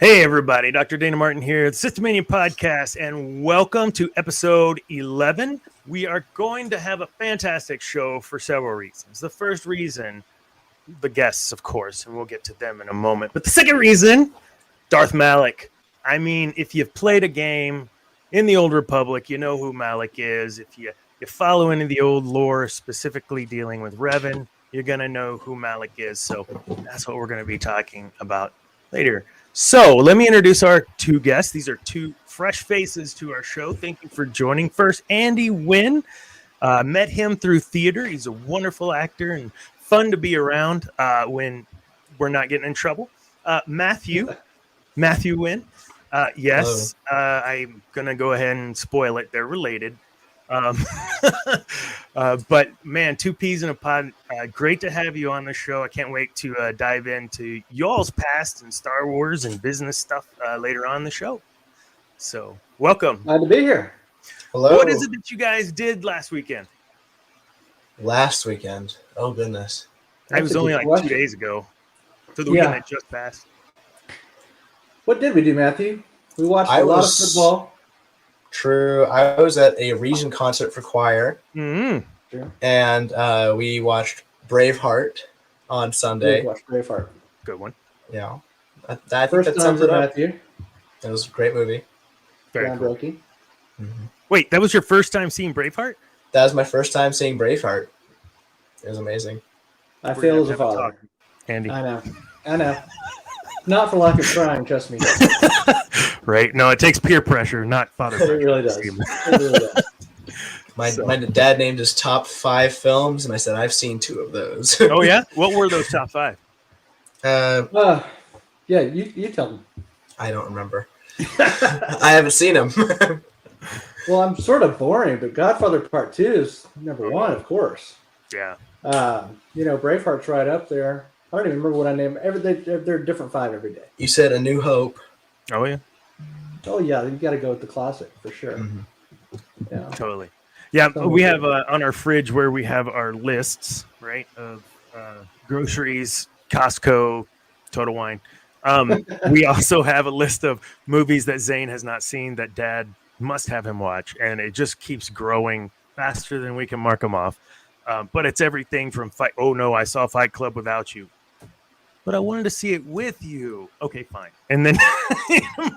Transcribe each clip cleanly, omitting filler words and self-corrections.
Hey everybody, Dr. Dana Martin here, the Systemania Podcast, and welcome to episode 11. We are going to have a fantastic show for several reasons. The first reason, the guests, of course, and we'll get to them in a moment. But the second reason, Darth Malak. I mean, if you've played a game in the Old Republic, you know who Malak is. If you follow any of the old lore, specifically dealing with Revel, you're going to know who Malak is. So that's what we're going to be talking about later. So let me introduce our two guests. These are two fresh faces to our show. Thank you for joining. First, Andy Wynn. Met him through theater. He's a wonderful actor and fun to be around when we're not getting in trouble. Matthew Wynn. Yes, I'm going to go ahead and spoil it. They're related. But man, two peas in a pod. Great to have you on the show. I can't wait to dive into y'all's past and Star Wars and business stuff later on in the show. So welcome. Glad to be here. Hello. What is it that you guys did last weekend? Last weekend? Oh goodness. I was only like 2 days ago. So the weekend that just passed. What did we do, Matthew? We watched a lot of football. True. I was at a region concert for choir, Mm-hmm. and we watched Braveheart on Sunday. We watched Braveheart. Good one. Yeah, I think First that time sums for it up. Matthew. It was a great movie. Very cool. Groundbreaking. Mm-hmm. Wait, that was your first time seeing Braveheart? That was my first time seeing Braveheart. It was amazing. I feel as a father. Andy. I know. Not for lack of trying, trust me. Right? No, it takes peer pressure, not father pressure. It really does. It really does. My dad named his top 5 films, and I said I've seen 2 of those. Oh yeah? What were those top 5? Yeah, you tell them. I don't remember. I haven't seen them. Well, I'm sort of boring, but Godfather Part 2 is number 1, of course. Yeah. Braveheart's right up there. I don't even remember what I named. They're different 5 every day. You said A New Hope. Oh yeah. Oh yeah, you got to go with the classic for sure. Mm-hmm. Yeah. Totally. Yeah, we have on our fridge where we have our lists, right, of groceries, Costco, Total Wine. We also have a list of movies that Zane has not seen that Dad must have him watch, and it just keeps growing faster than we can mark them off. But it's everything from Fight. Oh no, I saw Fight Club without you, but I wanted to see it with you. Okay, fine, and then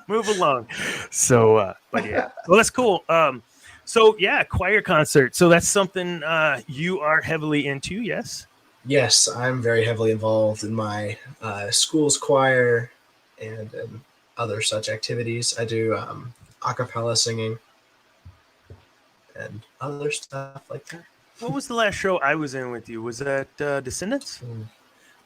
move along. So, but yeah, well, that's cool. So yeah, choir concert. So that's something you are heavily into, yes? Yes, I'm very heavily involved in my school's choir and other such activities. I do a cappella singing and other stuff like that. What was the last show I was in with you? Was that Descendants?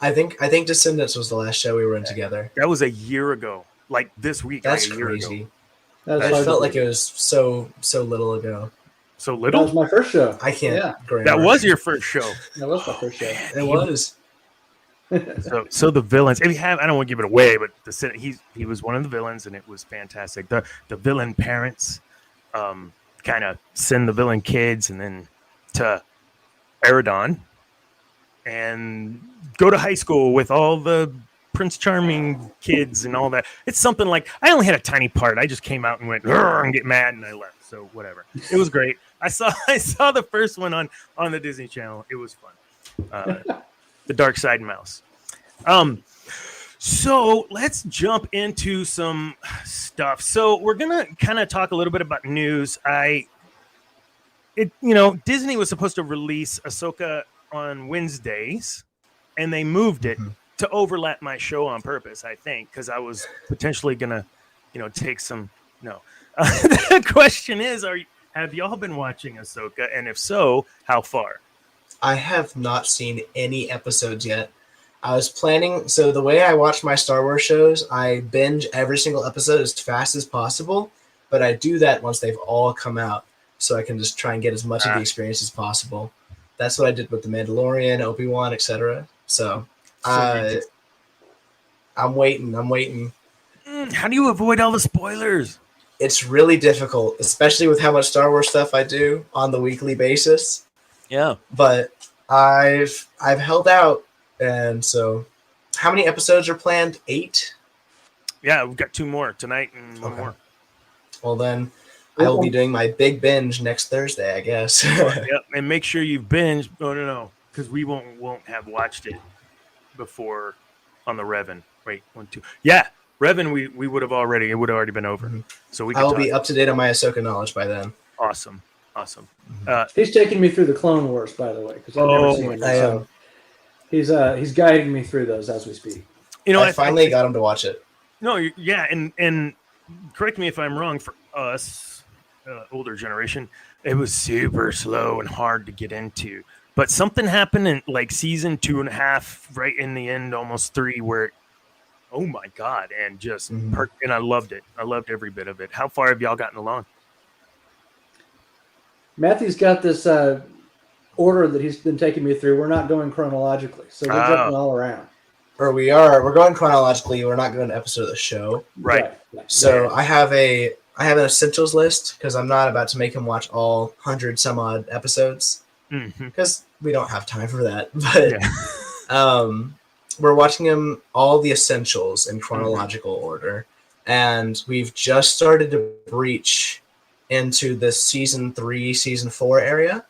I think Descendants was the last show we were in together. That was a year ago. Like this week. That's like a year crazy. ago. I felt like it was so little ago. So That little? was my first show. I can't. Yeah. That was your first show. That was my first show. It was. So the villains. If you have, I don't want to give it away, but he was one of the villains, and it was fantastic. The villain parents, kind of send the villain kids, and then to Eridon, and go to high school with all the Prince Charming kids and all that. It's something like, I only had a tiny part. I just came out and went and get mad, and I left. So whatever. It was great. I saw the first one on the Disney Channel. It was fun. The Dark Side Mouse. So let's jump into some stuff. So we're gonna kind of talk a little bit about news. Disney was supposed to release Ahsoka on Wednesdays, and they moved it to overlap my show on purpose, I think, because I was potentially gonna, take some. No. The question is, have y'all been watching Ahsoka, and if so, how far? I have not seen any episodes yet. I was planning, so the way I watch my Star Wars shows, I binge every single episode as fast as possible, but I do that once they've all come out, so I can just try and get as much of the experience as possible. That's what I did with The Mandalorian, Obi-Wan, etc. So, I'm waiting. How do you avoid all the spoilers? It's really difficult, especially with how much Star Wars stuff I do on the weekly basis. Yeah. But I've held out, and so how many episodes are planned? 8? Yeah, we've got 2 more tonight and one more. Well, then I will be doing my big binge next Thursday, I guess. Yep, and make sure you've binged. Oh no, because we won't have watched it before on the Revan. Wait, 1, 2. Yeah, Revan. We would have already. It would have already been over. So we. I will be up to date on my Ahsoka knowledge by then. Awesome. He's taking me through the Clone Wars, by the way, because I've never seen it. So he's guiding me through those as we speak. You know, I finally got him to watch it. No, yeah, and correct me if I'm wrong. For us, older generation, it was super slow and hard to get into. But something happened in like season 2.5, right in the end, almost 3, where, oh my god, and just and I loved it. I loved every bit of it. How far have y'all gotten along? Matthew's got this order that he's been taking me through. We're not going chronologically, so we're jumping all around. Or we're going chronologically. We're not going to episode of the show, right? So I have an essentials list because I'm not about to make him watch all 100 some odd episodes because we don't have time for that. But we're watching him all the essentials in chronological order, and we've just started to breach into the season 3, season 4 area.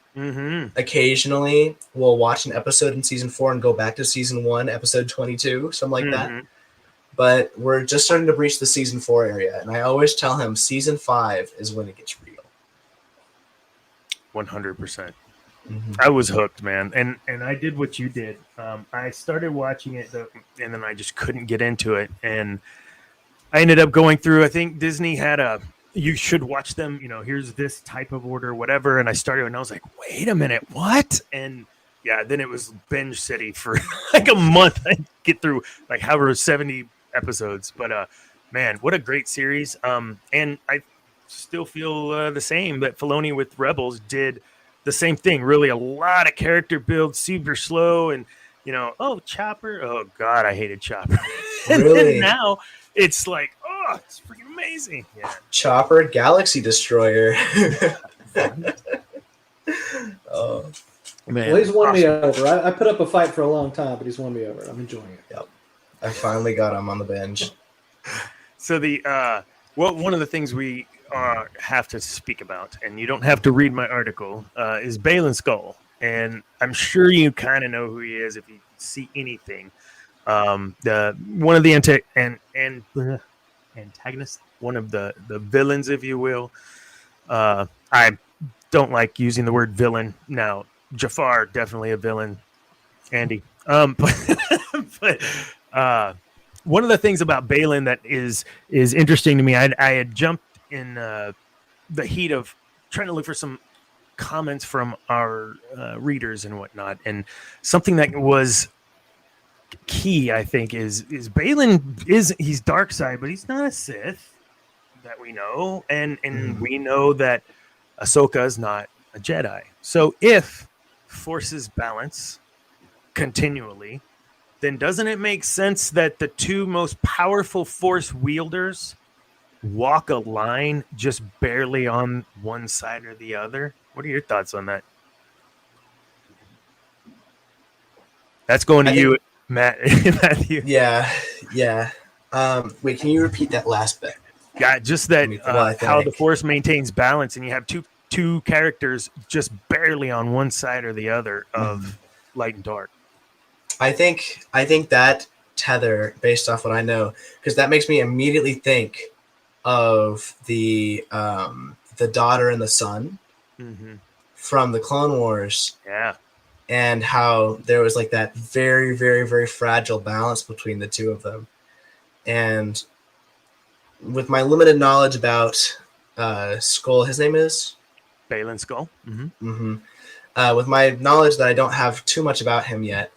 Occasionally, we'll watch an episode in season 4 and go back to season 1, episode 22, something like that. But we're just starting to breach the season 4 area, and I always tell him season 5 is when it gets real. 100%. I was hooked, man, and I did what you did. I started watching it, and then I just couldn't get into it, and I ended up going through. I think Disney had you should watch them, here's this type of order, whatever. And I started and I was like, wait a minute, what? And yeah, then it was binge city for like a month. I get through like however 70 episodes. But man, what a great series. And I still feel the same that Filoni with Rebels did the same thing. Really a lot of character build, super slow, and Chopper. Oh God, I hated Chopper. And then now it's like, oh, it's freaking amazing. Yeah. Chopper, Galaxy Destroyer. Oh. Man. Well, he's won me over. I put up a fight for a long time, but he's won me over. I'm enjoying it. Yep. I finally got him on the bench. So one of the things we have to speak about, and you don't have to read my article, is Baylan Skoll. And I'm sure you kind of know who he is if you see anything. One of the antagonists, one of the villains, if you will. I don't like using the word villain. Now, Jafar, definitely a villain. Andy. But one of the things about Baylan that is interesting to me, I had jumped in the heat of trying to look for some comments from our readers and whatnot, and something that was key, I think, is Baylan he's dark side, but he's not a Sith that we know, and we know that Ahsoka is not a Jedi. So if forces balance continually, then doesn't it make sense that the 2 most powerful force wielders walk a line just barely on one side or the other? What are your thoughts on that? That's going to you, Matthew. Yeah. Wait, can you repeat that last bit? Yeah, just that how the force maintains balance, and you have two characters just barely on one side or the other of light and dark. I think that tether, based off what I know, because that makes me immediately think of the daughter and the son from the Clone Wars. Yeah. And how there was like that very, very, very fragile balance between the 2 of them. And with my limited knowledge about Skoll, his name is? Baylan Skoll. With my knowledge that I don't have too much about him yet,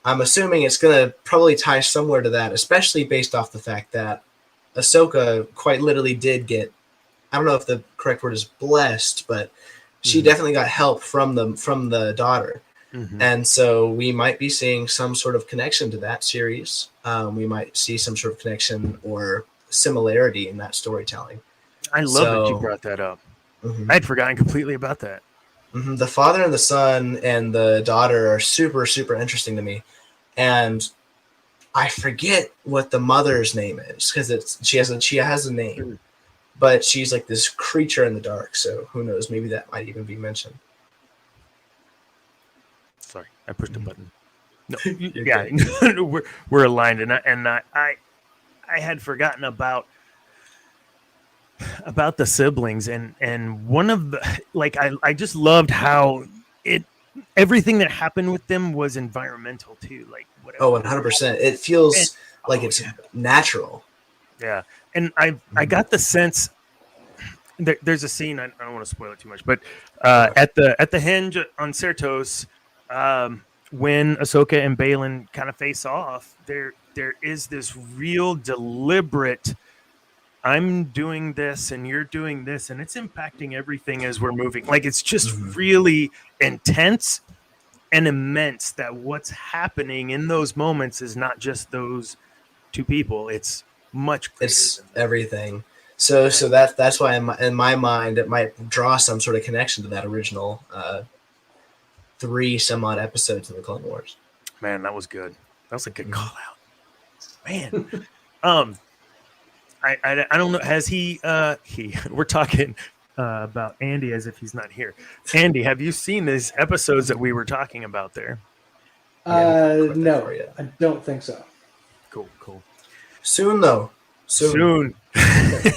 I'm assuming it's going to probably tie somewhere to that, especially based off the fact that Ahsoka quite literally did get, I don't know if the correct word is blessed, but she definitely got help from the daughter. And so we might be seeing some sort of connection to that series. We might see some sort of connection or similarity in that storytelling. I love that you brought that up. I'd forgotten completely about that. The father and the son and the daughter are super, super interesting to me. And I forget what the mother's name is because she has a name, but she's like this creature in the dark. So who knows? Maybe that might even be mentioned. Sorry, I pushed a button. No, yeah, we're aligned, and I had forgotten about the siblings, and one of the I just loved how everything that happened with them was environmental too. Like whatever. 100%. It feels like it's natural. Yeah, and I got the sense. There's a scene. I don't want to spoil it too much, but at the henge on Certos, when Ahsoka and Baylan kind of face off, there is this real deliberate. I'm doing this and you're doing this, and it's impacting everything as we're moving. Like it's just really intense and immense that what's happening in those moments is not just those two people. It's much greater. It's everything. So that's why in my mind it might draw some sort of connection to that original 3 some odd episodes of the Clone Wars. Man, that was good. That was a good call out. Man. I don't know. Has he we're talking about Andy as if he's not here. Andy, have you seen these episodes that we were talking about there? No, I don't think so. Cool. Soon though. Soon.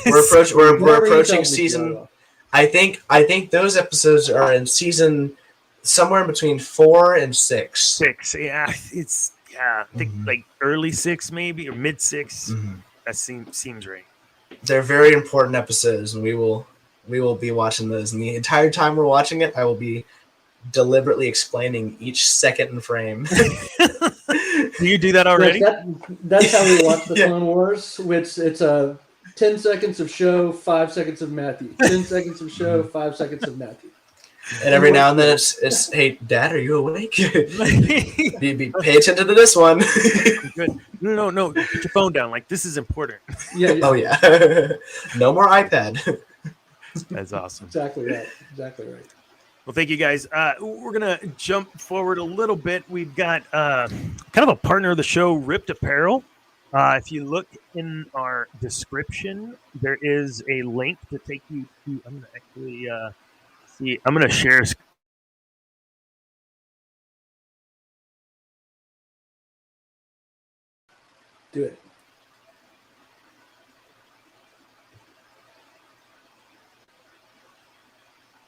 We're approaching season. I think those episodes are in season somewhere between 4 and 6. 6, yeah. I think like early 6 maybe or mid 6. Mm-hmm. That seems right. They're very important episodes, and we will be watching those. And the entire time we're watching it, I will be deliberately explaining each second and frame. Do you do that already? Yes, that's how we watch the Clone Wars. Which it's a 10 seconds of show, 5 seconds of Matthew. 10 seconds of show, 5 seconds of Matthew. And every now and then it's hey, Dad, are you awake? Pay attention to this one. Good. No. Put your phone down. Like this is important. Yeah. Oh yeah. No more iPad. That's awesome. Exactly right. Well, thank you guys. We're gonna jump forward a little bit. We've got kind of a partner of the show, Ripped Apparel. If you look in our description, there is a link to take you to. I'm gonna actually see. I'm gonna share. Do it.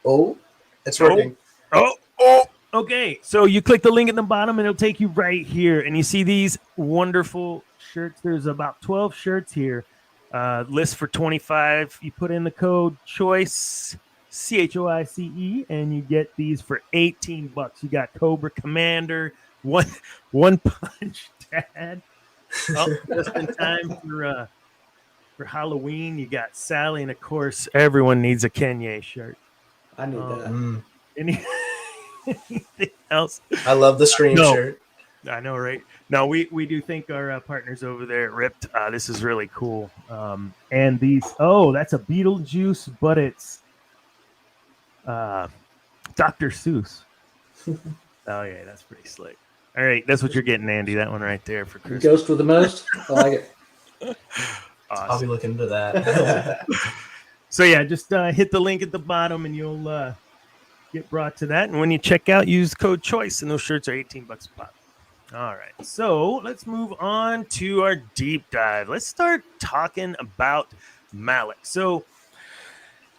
Oh, it's working. Oh. Okay, so you click the link at the bottom and it'll take you right here. And you see these wonderful shirts. There's about 12 shirts here. List for $25. You put in the code CHOICE, CHOICE, and you get these for $18. You got Cobra Commander, One Punch Dad. Oh, just in time for Halloween. You got Sally, and of course, everyone needs a Kanye shirt. I need that. Anything else? I love the Scream shirt. I know, right? No, we do thank our partners over there at Ripped. This is really cool. And these, that's a Beetlejuice, but it's Dr. Seuss. Oh, yeah, that's pretty slick. All right, that's what you're getting, Andy. That one right there for Christmas. Ghost with the most? I like it. Awesome. I'll be looking into that. So, yeah, just hit the link at the bottom and you'll get brought to that. And when you check out, use code CHOICE, and those shirts are $18 a pop. All right, so let's move on to our deep dive. Let's start talking about Malak. So,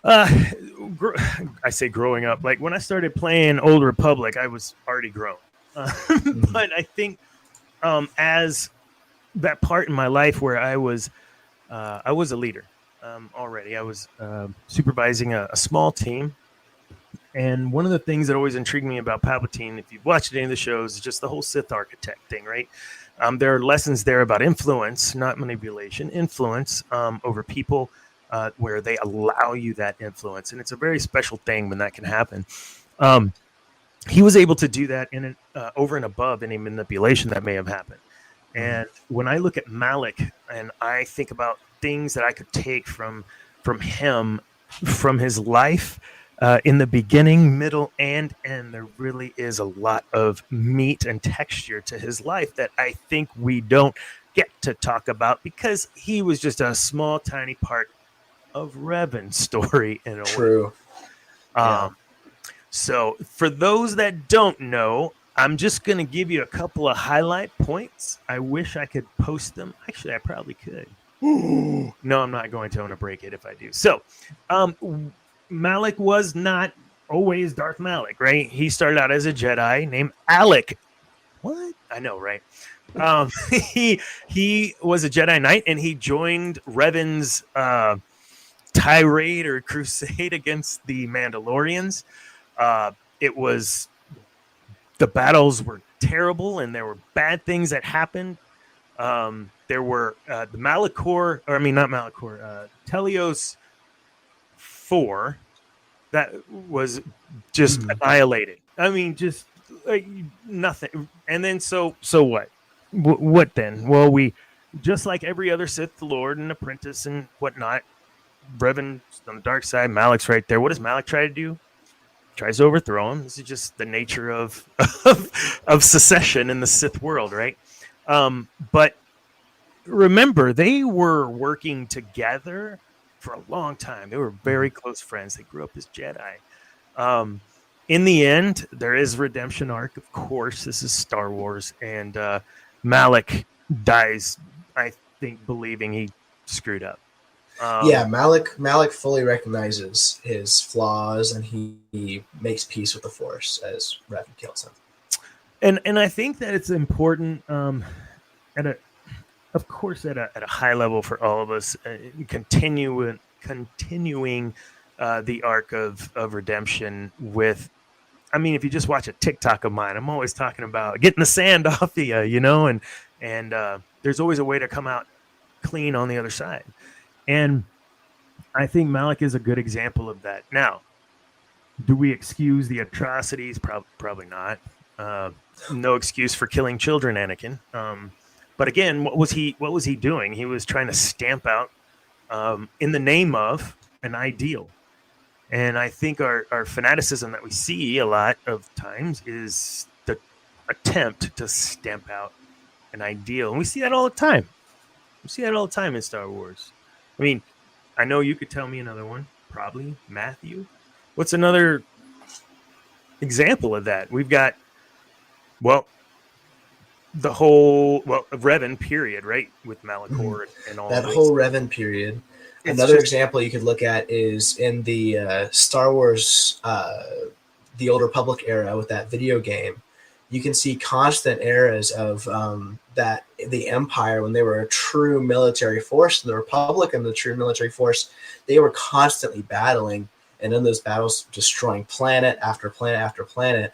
I say growing up, like when I started playing Old Republic, I was already grown. But I think as that part in my life where I was a leader already. I was supervising a small team. And one of the things that always intrigued me about Palpatine, if you've watched any of the shows, is just the whole Sith architect thing, right? There are lessons there about influence, not manipulation, influence over people where they allow you that influence. And it's a very special thing when that can happen. He was able to do that in over and above any manipulation that may have happened. And when I look at Malak and I think about things that I could take from him, from his life, in the beginning, middle, and end, there really is a lot of meat and texture to his life that I think we don't get to talk about because he was just a small, tiny part of Revan's story in a way. True. Yeah. So for those that don't know, I'm just going to give you a couple of highlight points. I wish I could post them. Actually, I probably could. No, I'm not going to. I'm going to break it if I do. So Malak was not always Darth Malak, right? He started out as a Jedi named Alek. What? I know, right? He was a Jedi Knight, and he joined Revan's tirade or crusade against the Mandalorians. It was, the battles were terrible, and there were bad things that happened. There were the Malachor, or I mean, not Malachor, Telios 4, that was just annihilated. I mean, just nothing. And then so what? What then? Well, we, just like every other Sith Lord and apprentice and whatnot, Revan on the dark side, Malak's right there. What does Malak try to do? Tries to overthrow him. This is just the nature of of secession in the Sith world, right? But remember, they were working together for a long time. They were very close friends. They grew up as Jedi. In the end, there is redemption arc, of course. This is Star Wars, and Malak dies, I think, believing he screwed up. Malak fully recognizes his flaws, and he makes peace with the Force as Revan kills him. And I think that it's important, at a high level for all of us, continuing the arc of redemption with. I mean, if you just watch a TikTok of mine, I'm always talking about getting the sand off of you, and there's always a way to come out clean on the other side. And I think Malak is a good example of that. Now, do we excuse the atrocities? Probably not. No excuse for killing children, Anakin. But again, what was he doing? He was trying to stamp out, in the name of, an ideal. And I think our fanaticism that we see a lot of times is the attempt to stamp out an ideal. And we see that all the time. We see that all the time in Star Wars. I mean, I know you could tell me another one, probably Matthew. What's another example of that? We've got, the whole, Revan period, right? With Malachor and all that whole Revan period. Another example you could look at is in the Star Wars, the Old Republic era with that video game. You can see constant eras of that the Empire, when they were a true military force, the Republic and the true military force, they were constantly battling, and in those battles, destroying planet after planet after planet,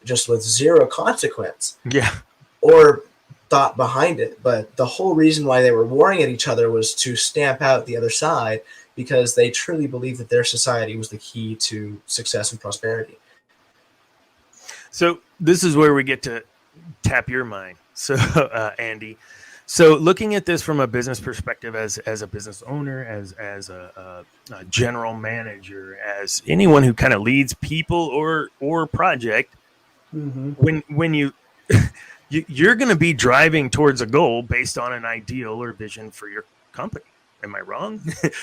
just with zero consequence. Yeah. Or thought behind it. But the whole reason why they were warring at each other was to stamp out the other side, because they truly believed that their society was the key to success and prosperity. So this is where we get to tap your mind. So, Andy, so looking at this from a business perspective, as a business owner, as a general manager, as anyone who kind of leads people or project, when you you're going to be driving towards a goal based on an ideal or vision for your company. Am I wrong?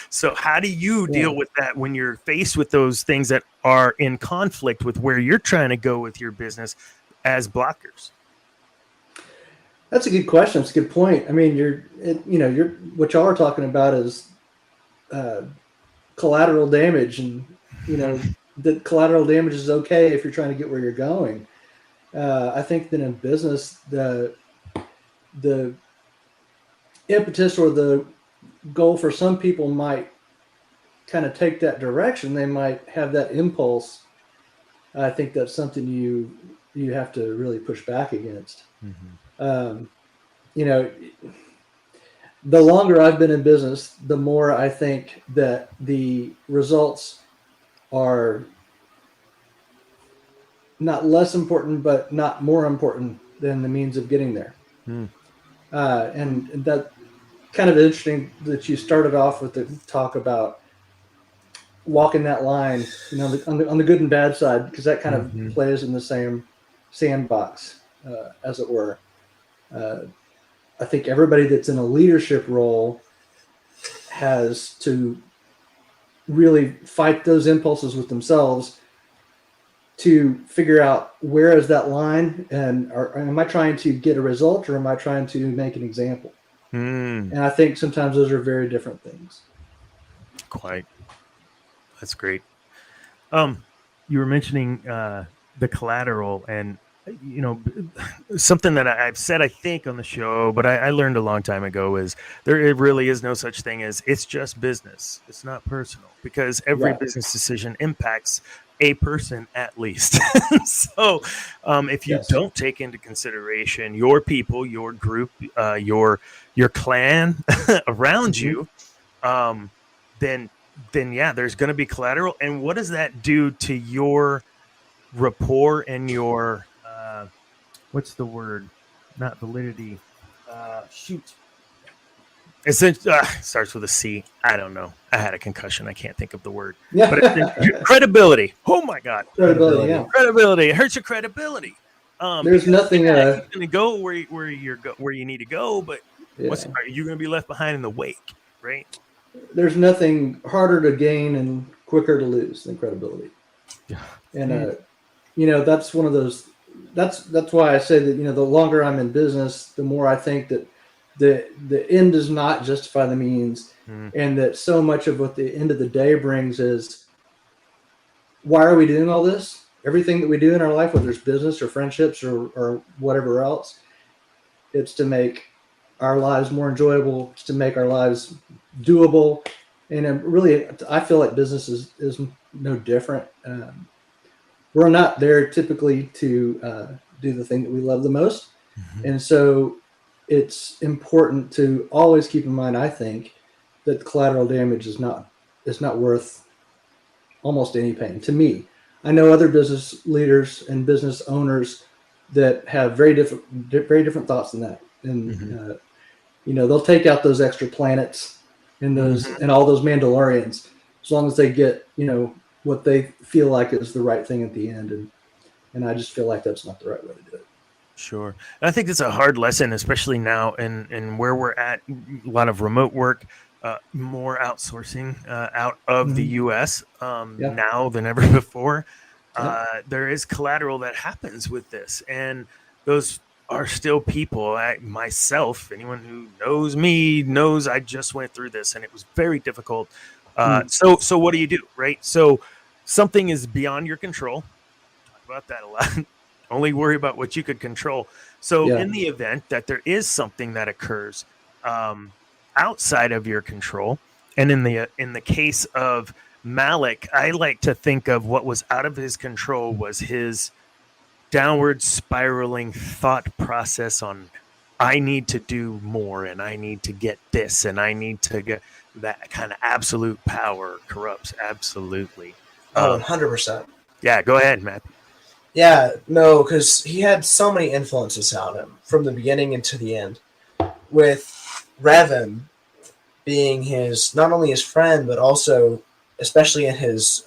So how do you deal with that when you're faced with those things that are in conflict with where you're trying to go with your business as blockers? That's a good question. It's a good point. I mean, what y'all are talking about is collateral damage, and the collateral damage is okay if you're trying to get where you're going. I think that in business, the impetus or the goal for some people might kind of take that direction. They might have that impulse. I think that's something you have to really push back against. The longer I've been in business, the more I think that the results are not less important, but not more important than the means of getting there. And that kind of interesting that you started off with the talk about walking that line, on the good and bad side, because that kind of plays in the same sandbox, as it were. I I think everybody that's in a leadership role has to really fight those impulses with themselves to figure out where is that line, and am I trying to get a result, or am I trying to make an example? And I think sometimes those are very different things. Quite. That's great. You were mentioning the collateral, and something that I've said, I think, on the show, but I learned a long time ago is there really is no such thing as it's just business. It's not personal, because every business decision impacts a person at least. So if you don't take into consideration your people, your group, your clan around you, then yeah, there's going to be collateral. And what does that do to your rapport and your what's the word? Not validity. It starts with a C. I don't know. I had a concussion. I can't think of the word. Yeah. But credibility. Oh my God. Credibility. Yeah. Credibility. It hurts your credibility. There's nothing. You're going to go where you need to go, but are you going to be left behind in the wake? Right. There's nothing harder to gain and quicker to lose than credibility. Yeah. And that's one of those. That's why I say that the longer I'm in business, the more I think that the end does not justify the means, and that so much of what the end of the day brings is, why are we doing all this? Everything that we do in our life, whether it's business or friendships or whatever else, it's to make our lives more enjoyable, it's to make our lives doable. And really, I feel like business is no different. We're not there typically to do the thing that we love the most. And so it's important to always keep in mind, I think, that collateral damage is not worth almost any pain. To me, I know other business leaders and business owners that have very different thoughts than that. And they'll take out those extra planets and those and all those Mandalorians, as long as they get what they feel like is the right thing at the end. And I just feel like that's not the right way to do it. Sure. And I think it's a hard lesson, especially now and where we're at, a lot of remote work, more outsourcing out of the U.S. Now than ever before. There is collateral that happens with this, and those are still people. Myself, anyone who knows me knows I just went through this, and it was very difficult. So what do you do, right? So something is beyond your control. Talk about that a lot. Only worry about what you could control. So in the event that there is something that occurs outside of your control, and in the case of Malak, I like to think of what was out of his control was his downward spiraling thought process on, I need to do more, and I need to get this, and I need to get that. Kind of absolute power corrupts absolutely. 100%. Yeah, go ahead, Matt. Yeah, no, because he had so many influences on him from the beginning into the end. With Revel being not only his friend, but also, especially in his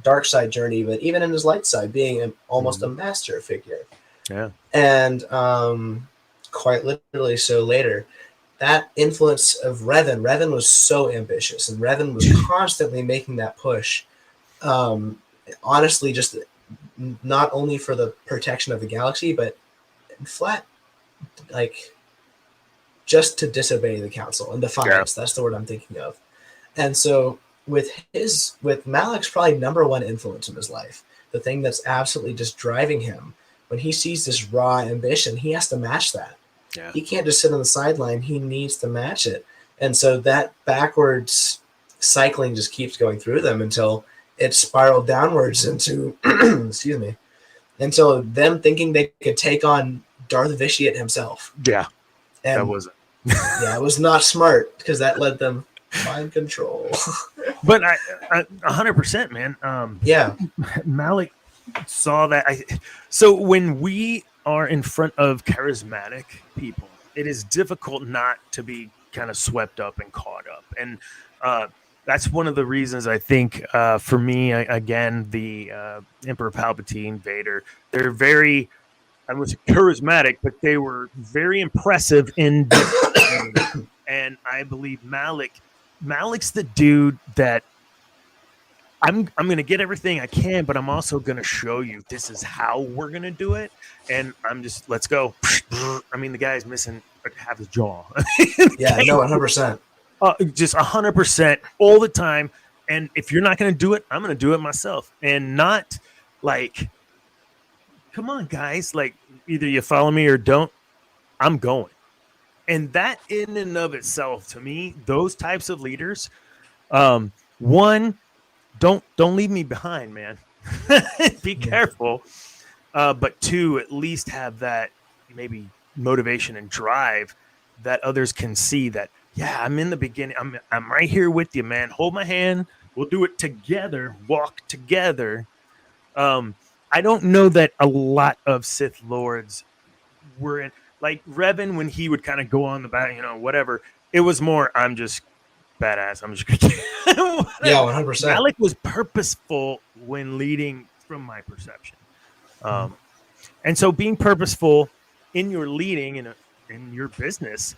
dark side journey, but even in his light side, being almost a master figure. Yeah. And quite literally so later, that influence of Revel was so ambitious, and Revel was constantly making that push. Honestly, just not only for the protection of the galaxy, but just to disobey the council and defiance. That's the word I'm thinking of. And so with Malak's probably number one influence in his life, the thing that's absolutely just driving him, when he sees this raw ambition, he has to match that. Yeah. He can't just sit on the sideline. He needs to match it. And so that backwards cycling just keeps going through them until it spiraled downwards into, excuse me, until them thinking they could take on Darth Vitiate himself. Yeah, and that wasn't. It was not smart, because that led them mind control. But I 100%, man. Malak saw that. So when we are in front of charismatic people, it is difficult not to be kind of swept up and caught up, and that's one of the reasons I think for me, again, the Emperor Palpatine, Vader, they're very I was charismatic, but they were very impressive in different and I believe Malik's the dude that I'm going to get everything I can, but I'm also going to show you this is how we're going to do it. And I'm just, let's go. I mean, the guy's missing half his jaw. Yeah, no, 100%. Just 100% all the time. And if you're not going to do it, I'm going to do it myself. And not like, come on, guys. Like, either you follow me or don't. I'm going. And that in and of itself, to me, those types of leaders, one, don't leave me behind, man. Be careful. But two, at least have that maybe motivation and drive that others can see that, yeah, I'm in the beginning. I'm right here with you, man. Hold my hand. We'll do it together. Walk together. I don't know that a lot of Sith Lords were in, like Revan, when he would kind of go on the back, whatever. It was more, I'm just badass. I'm just gonna yeah, 100%. Alek was purposeful when leading, from my perception, and so being purposeful in your leading in your business,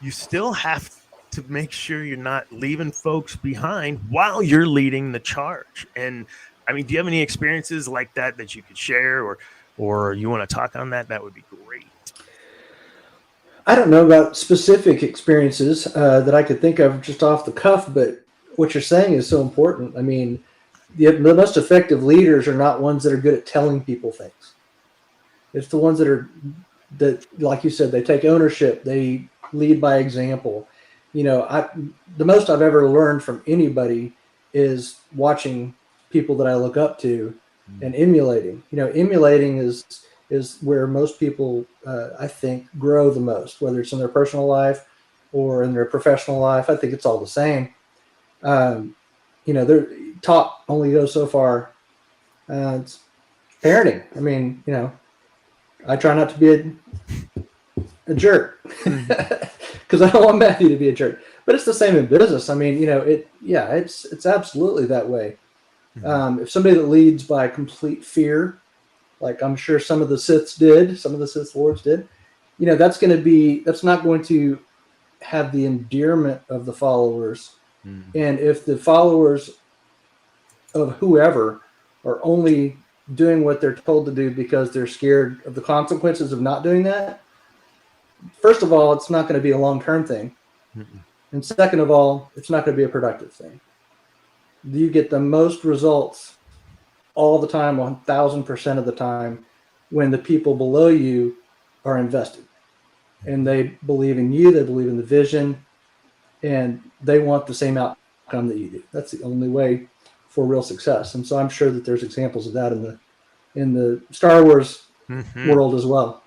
you still have to make sure you're not leaving folks behind while you're leading the charge. And I mean, do you have any experiences like that you could share, or you want to talk on that? That would be great. I don't know about specific experiences that I could think of just off the cuff, but what you're saying is so important. I mean, the most effective leaders are not ones that are good at telling people things. It's the ones that, like you said, they take ownership. They lead by example. The most I've ever learned from anybody is watching people that I look up to and emulating. Emulating is where most people, I think, grow the most, whether it's in their personal life or in their professional life. I think it's all the same. Their talk only goes so far. It's parenting. I mean, I try not to be a jerk because I don't want Matthew to be a jerk. But it's the same in business. I mean, it's absolutely that way. If somebody that leads by complete fear, like I'm sure some of the Sith Lords did, that's not going to have the endearment of the followers. And if the followers of whoever are only doing what they're told to do because they're scared of the consequences of not doing that, first of all, it's not going to be a long-term thing. And second of all, it's not going to be a productive thing. You get the most results all the time, 1,000% of the time, when the people below you are invested and they believe in you, they believe in the vision, and they want the same outcome that you do. That's the only way for real success. And so I'm sure that there's examples of that in the Star Wars world as well.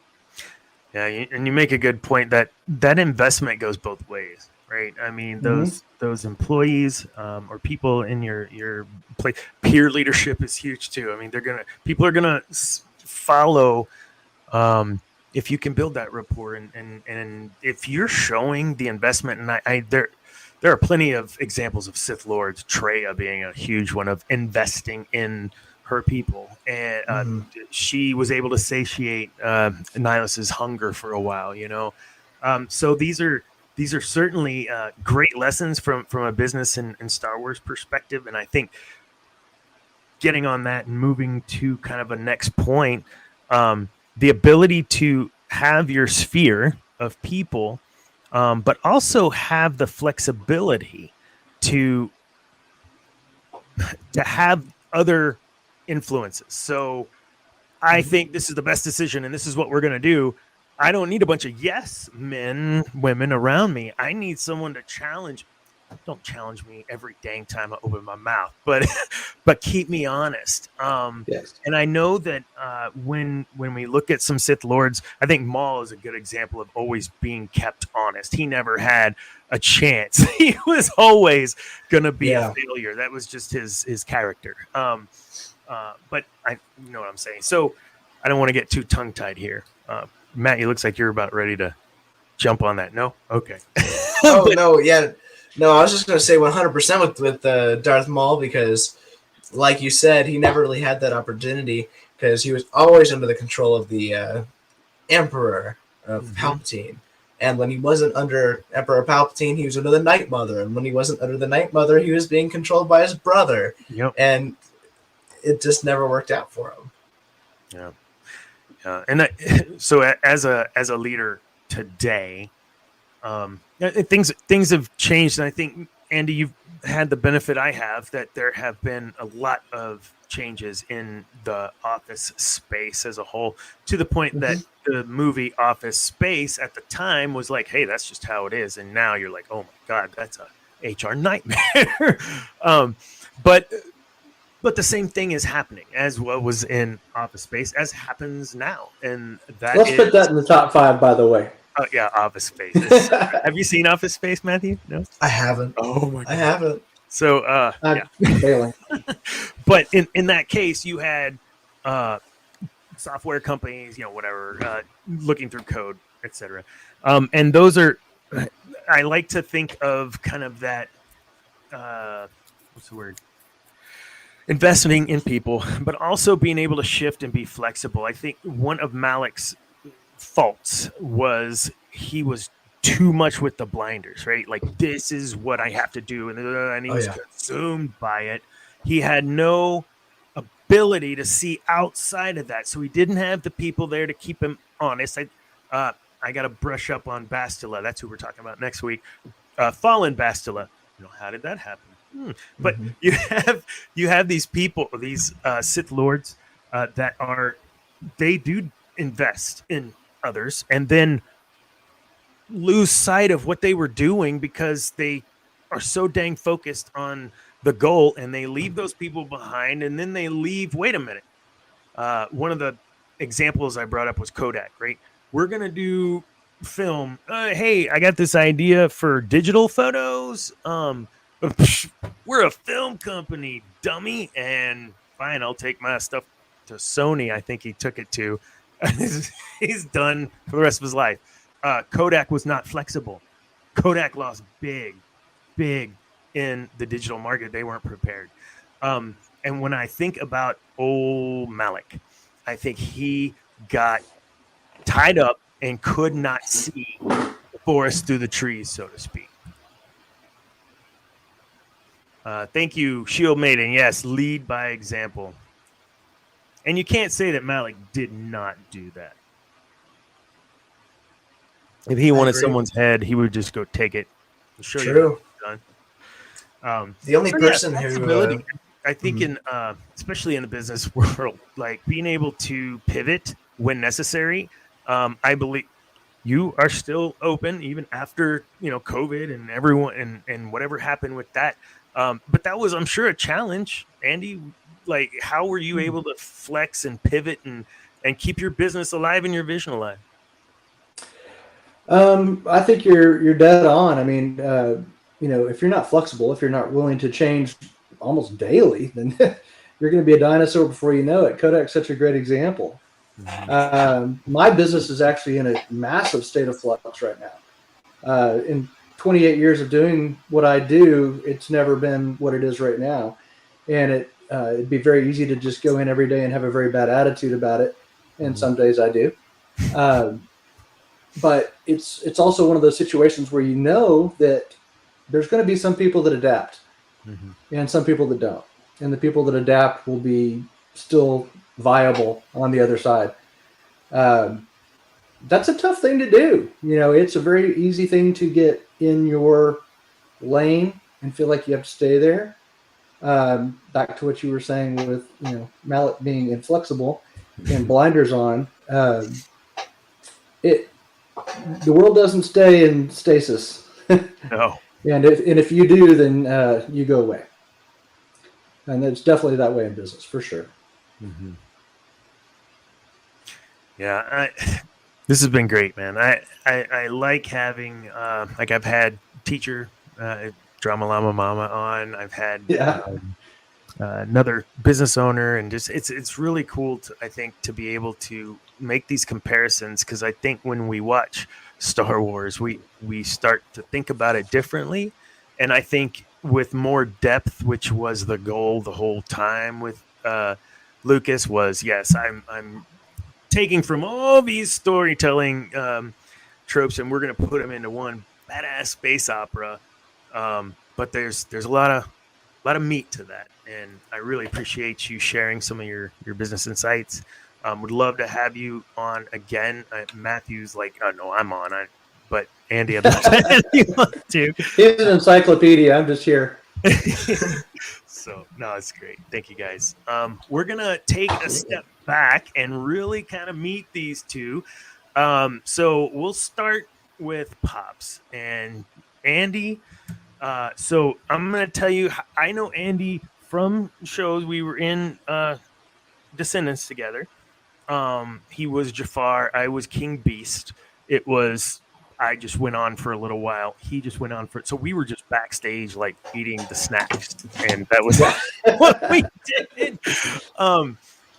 Yeah, and you make a good point that investment goes both ways, right? I mean, those employees or people in your place, peer leadership is huge too. I mean, people are gonna follow if you can build that rapport, and if you're showing the investment. And there are plenty of examples of Sith Lords, Traya being a huge one, of investing in her people, and she was able to satiate Nihilus's hunger for a while. So these are certainly great lessons from a business and Star Wars perspective. And I think getting on that and moving to kind of a next point, the ability to have your sphere of people, but also have the flexibility to have other influences. So I think this is the best decision and this is what we're going to do. I don't need a bunch of yes men, women around me. I need someone to challenge. Don't challenge me every dang time I open my mouth, but keep me honest. Yes. And I know that when we look at some Sith Lords, I think Maul is a good example of always being kept honest. He never had a chance. He was always going to be a failure. That was just his character. But you know what I'm saying. So I don't want to get too tongue-tied here. Matt, you looks like you're about ready to jump on that. No? Okay. No, I was just going to say 100% with Darth Maul, because like you said, he never really had that opportunity. because he was always under the control of the Emperor of Palpatine. And when he wasn't under Emperor Palpatine, he was under the Night Mother. And when he wasn't under the Night Mother, he was being controlled by his brother. Yep. And it just never worked out for him. Yeah. And so as a leader today, things have changed. And I think, Andy, you've had the benefit I have that there have been a lot of changes in the office space as a whole, to the point that the movie Office Space at the time was like, hey, that's just how it is. And now you're like, oh my God, that's a HR nightmare. But the same thing is happening as what was in Office Space as happens now. And let's put that in the top 5, by the way. Oh yeah, Office Space. Have you seen Office Space, Matthew? No, I haven't. Oh my God, I haven't. So I'm failing. But in that case, you had software companies, whatever, looking through code, etc. And those are, I like to think of kind of that, what's the word? Investing in people, but also being able to shift and be flexible. I think one of Malak's faults was he was too much with the blinders, right? Like, this is what I have to do. And he was consumed by it. He had no ability to see outside of that. So he didn't have the people there to keep him honest. I got to brush up on Bastila. That's who we're talking about next week. Fallen Bastila. How did that happen? But you have these people, these Sith Lords they do invest in others and then lose sight of what they were doing because they are so dang focused on the goal, and they leave those people behind, and then they leave. Wait a minute. One of the examples I brought up was Kodak, right? We're going to do film. Hey, I got this idea for digital photos. We're a film company, dummy. And fine, I'll take my stuff to Sony. I think he took it to. He's done for the rest of his life. Kodak was not flexible. Kodak lost big in the digital market. They weren't prepared. And when I think about old Malak, I think he got tied up and could not see the forest through the trees, so to speak. Thank you, Shield Maiden. Yes, lead by example. And you can't say that Malak did not do that. If he wanted someone's head, he would just go take it. Show you done. The only person who I think in especially in the business world, like being able to pivot when necessary. I believe you are still open even after COVID and everyone and whatever happened with that. But that was, I'm sure, a challenge, Andy. Like, how were you able to flex and pivot and keep your business alive and your vision alive? I think you're dead on. I mean, if you're not flexible, if you're not willing to change almost daily, then you're going to be a dinosaur before you know it. Kodak's such a great example. My business is actually in a massive state of flux right now. In 28 years of doing what I do, it's never been what it is right now. And it'd be very easy to just go in every day and have a very bad attitude about it. And some days I do. But it's also one of those situations where that there's going to be some people that adapt and some people that don't. And the people that adapt will be still viable on the other side. That's a tough thing to do. It's a very easy thing to get in your lane and feel like you have to stay there. Back to what you were saying with, Malak being inflexible and blinders on. The world doesn't stay in stasis. No. And if you do, then you go away. And it's definitely that way in business, for sure. Mm-hmm. Yeah, this has been great, man. I like having I've had teacher Drama Llama Mama on. I've had another business owner, and just it's really cool I think to be able to make these comparisons, because I think when we watch Star Wars, we start to think about it differently, and I think with more depth, which was the goal the whole time with Lucas was, yes, I'm taking from all these storytelling tropes, and we're gonna put them into one badass space opera. But there's a lot of meat to that, and I really appreciate you sharing some of your business insights. Would love to have you on again. Matthew's like, oh no, I'm on. But Andy, I'd love to have you on too. He's an encyclopedia. I'm just here. So no, it's great. Thank you guys. We're gonna take a step back and really kind of meet these two. So we'll start with Pops and Andy. So I'm gonna tell you, I know Andy from shows. We were in Descendants together. He was Jafar. I was King Beast. I just went on for a little while. He just went on for, so we were just backstage, like eating the snacks, and that was what we did.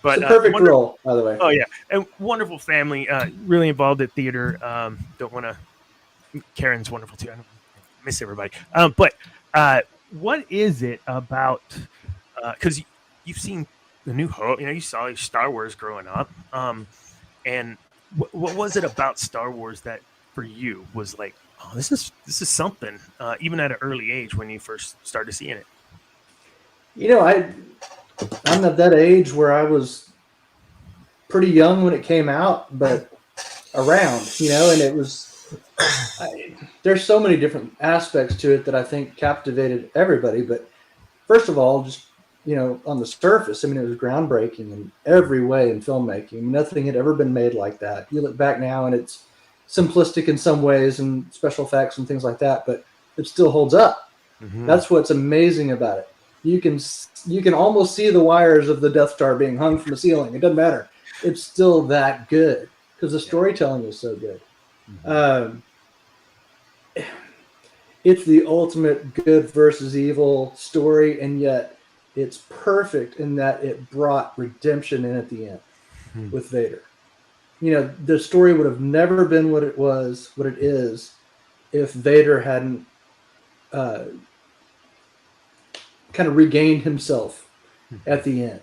But it's a perfect role, by the way. Oh yeah, and wonderful family. Really involved at theater. Don't want to. Karen's wonderful too. I don't miss everybody. But what is it about? Because you've seen the New Hope, you saw Star Wars growing up. And what was it about Star Wars that for you was like, oh, this is something, even at an early age when you first started seeing it? I'm at that age where I was pretty young when it came out, but around, and it was, there's so many different aspects to it that I think captivated everybody. But first of all, just, on the surface, it was groundbreaking in every way in filmmaking. Nothing had ever been made like that. You look back now and it's simplistic in some ways and special effects and things like that, but it still holds up. Mm-hmm. That's what's amazing about it. You can almost see the wires of the Death Star being hung from the ceiling. It doesn't matter. It's still that good because the storytelling is so good. Mm-hmm. It's the ultimate good versus evil story, and yet it's perfect in that it brought redemption in at the end with Vader. The story would have never been what it is, if Vader hadn't kind of regained himself at the end.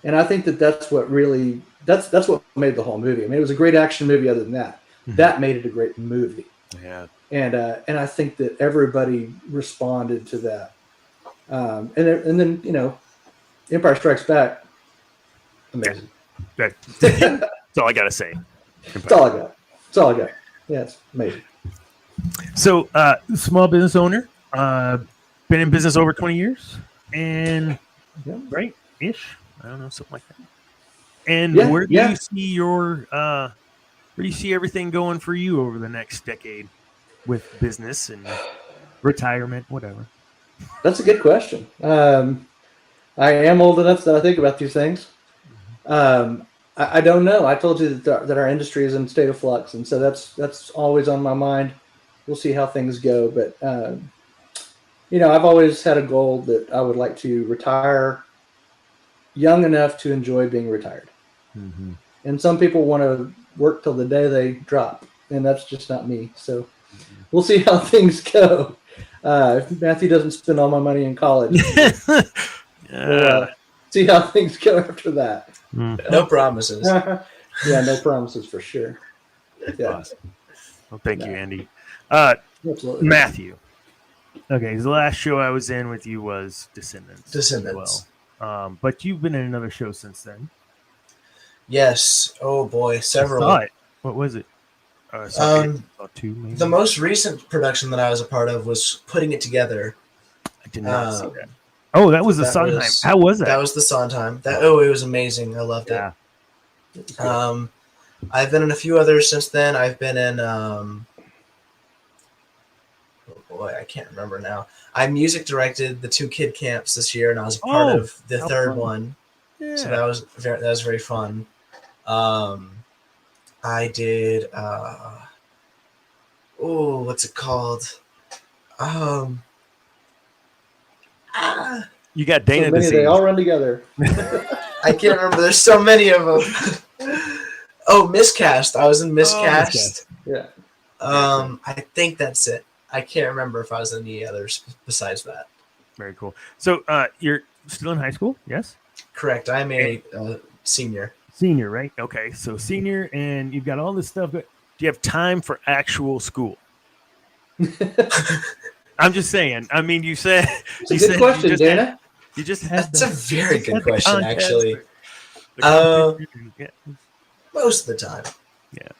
And I think that's what really, that's what made the whole movie. it was a great action movie other than that. Mm-hmm. That made it a great movie. Yeah. And I think that everybody responded to that. And then, Empire Strikes Back, amazing. Yeah. That's all I gotta say. That's all I got. Yeah, it's amazing. So, small business owner, been in business over 20 years, and right-ish, I don't know, something like that. And where do you see where do you see everything going for you over the next decade with business and retirement, whatever? That's a good question. I am old enough that I think about these things. I don't know. I told you that our industry is in a state of flux, and so that's always on my mind. We'll see how things go, but I've always had a goal that I would like to retire young enough to enjoy being retired. Mm-hmm. And some people want to work till the day they drop, and that's just not me. So we'll see how things go. If Matthew doesn't spend all my money in college, we'll see how things go after that. No promises. Yeah, no promises for sure. Yeah. Awesome. Well, thank you, Andy. Absolutely. Matthew. Okay, the last show I was in with you was Descendants. As well. But you've been in another show since then. Yes. Oh boy, several. I saw it. What was it? Two, maybe. The most recent production that I was a part of was Putting It Together. I did not see that. Oh, that was the Sondheim. How was that? That was the Sondheim. It was amazing. I loved it. I've been in a few others since then. I've been in oh boy, I can't remember now. I music directed the 2 kid camps this year, and I was a part of the third one. Yeah. So that was very fun. I did what's it called? You got Dana disease. They all run together. I can't remember. There's so many of them. Miscast. I was in Miscast. Yeah. I think that's it. I can't remember if I was in any others besides that. Very cool. So you're still in high school? Yes? Correct. I'm a senior. Senior, right? Okay, so senior, and you've got all this stuff. Do you have time for actual school? I'm just saying. I mean, you said It's a good question, Dana. You just had. That's a very good question, actually. Yeah. Most of the time. Yeah.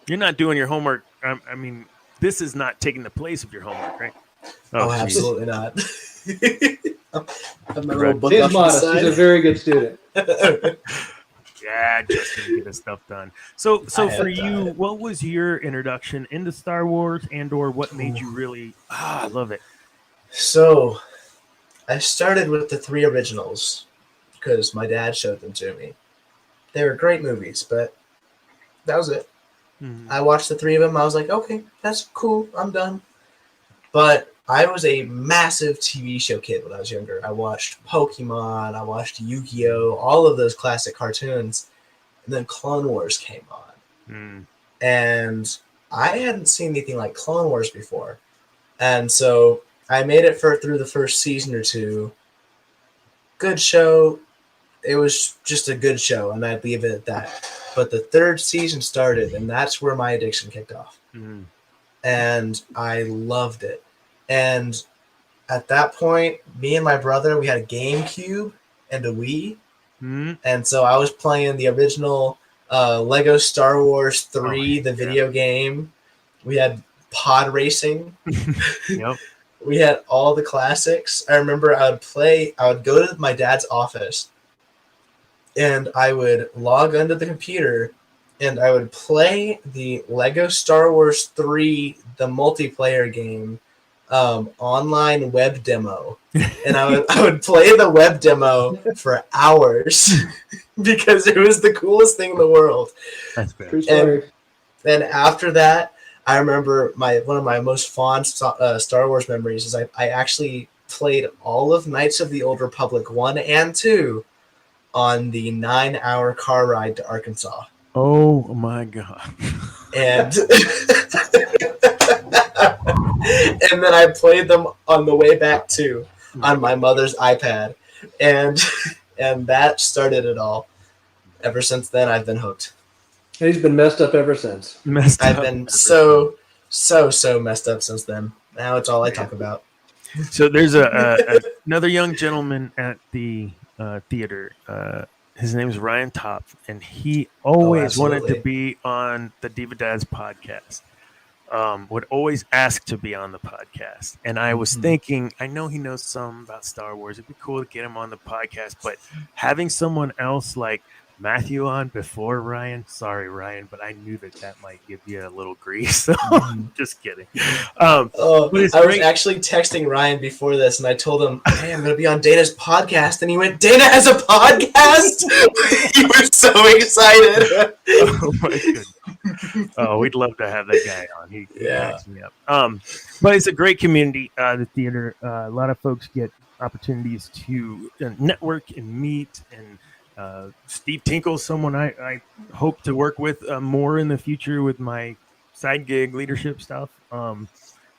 You're not doing your homework. I mean, this is not taking the place of your homework, right? Oh, absolutely not. I'm a little book He's off modest. the side. He's a very good student. Yeah, just to get his stuff done. So for you, what was your introduction into Star Wars, and/or what made you really? I love it. So, I started with the 3 originals because my dad showed them to me. They were great movies, but that was it. Mm-hmm. I watched the 3 of them. I was like, okay, that's cool. I'm done. But I was a massive TV show kid when I was younger. I watched Pokemon. I watched Yu-Gi-Oh! All of those classic cartoons. And then Clone Wars came on. Mm. And I hadn't seen anything like Clone Wars before. And so I made it through the first season or 2. Good show. It was just a good show, and I'd leave it at that. But the 3rd season started, and that's where my addiction kicked off. Mm. And I loved it. And at that point, me and my brother, we had a GameCube and a Wii. Mm. And so I was playing the original Lego Star Wars 3, the video game. We had pod racing. Yep. We had all the classics. I remember I would go to my dad's office, and I would log onto the computer, and I would play the Lego Star Wars 3, the multiplayer game, online web demo. And I would play the web demo for hours because it was the coolest thing in the world. That's fair. And after that, I remember one of my most fond Star Wars memories is I actually played all of Knights of the Old Republic 1 and 2 on the 9-hour car ride to Arkansas. Oh my God. And and then I played them on the way back too on my mother's iPad. And that started it all. Ever since then, I've been hooked. He's been messed up ever since. I've been so messed up since then. Now it's all I talk about. So there's another young gentleman at the theater. His name is Ryan Top, and he always wanted to be on the Diva Dads podcast. Would always ask to be on the podcast. And I was thinking, I know he knows some about Star Wars. It'd be cool to get him on the podcast, but having someone else like Matthew on before Ryan, sorry, Ryan, but I knew that might give you a little grief. So just kidding. I was actually texting Ryan before this, and I told him, hey, I'm going to be on Dana's podcast. And he went, Dana has a podcast? He was so excited. Oh, my goodness. Oh, we'd love to have that guy on. He cracks me up. But it's a great community, the theater. A lot of folks get opportunities to network and meet, and Steve Tinkle, someone I hope to work with more in the future with my side gig leadership stuff.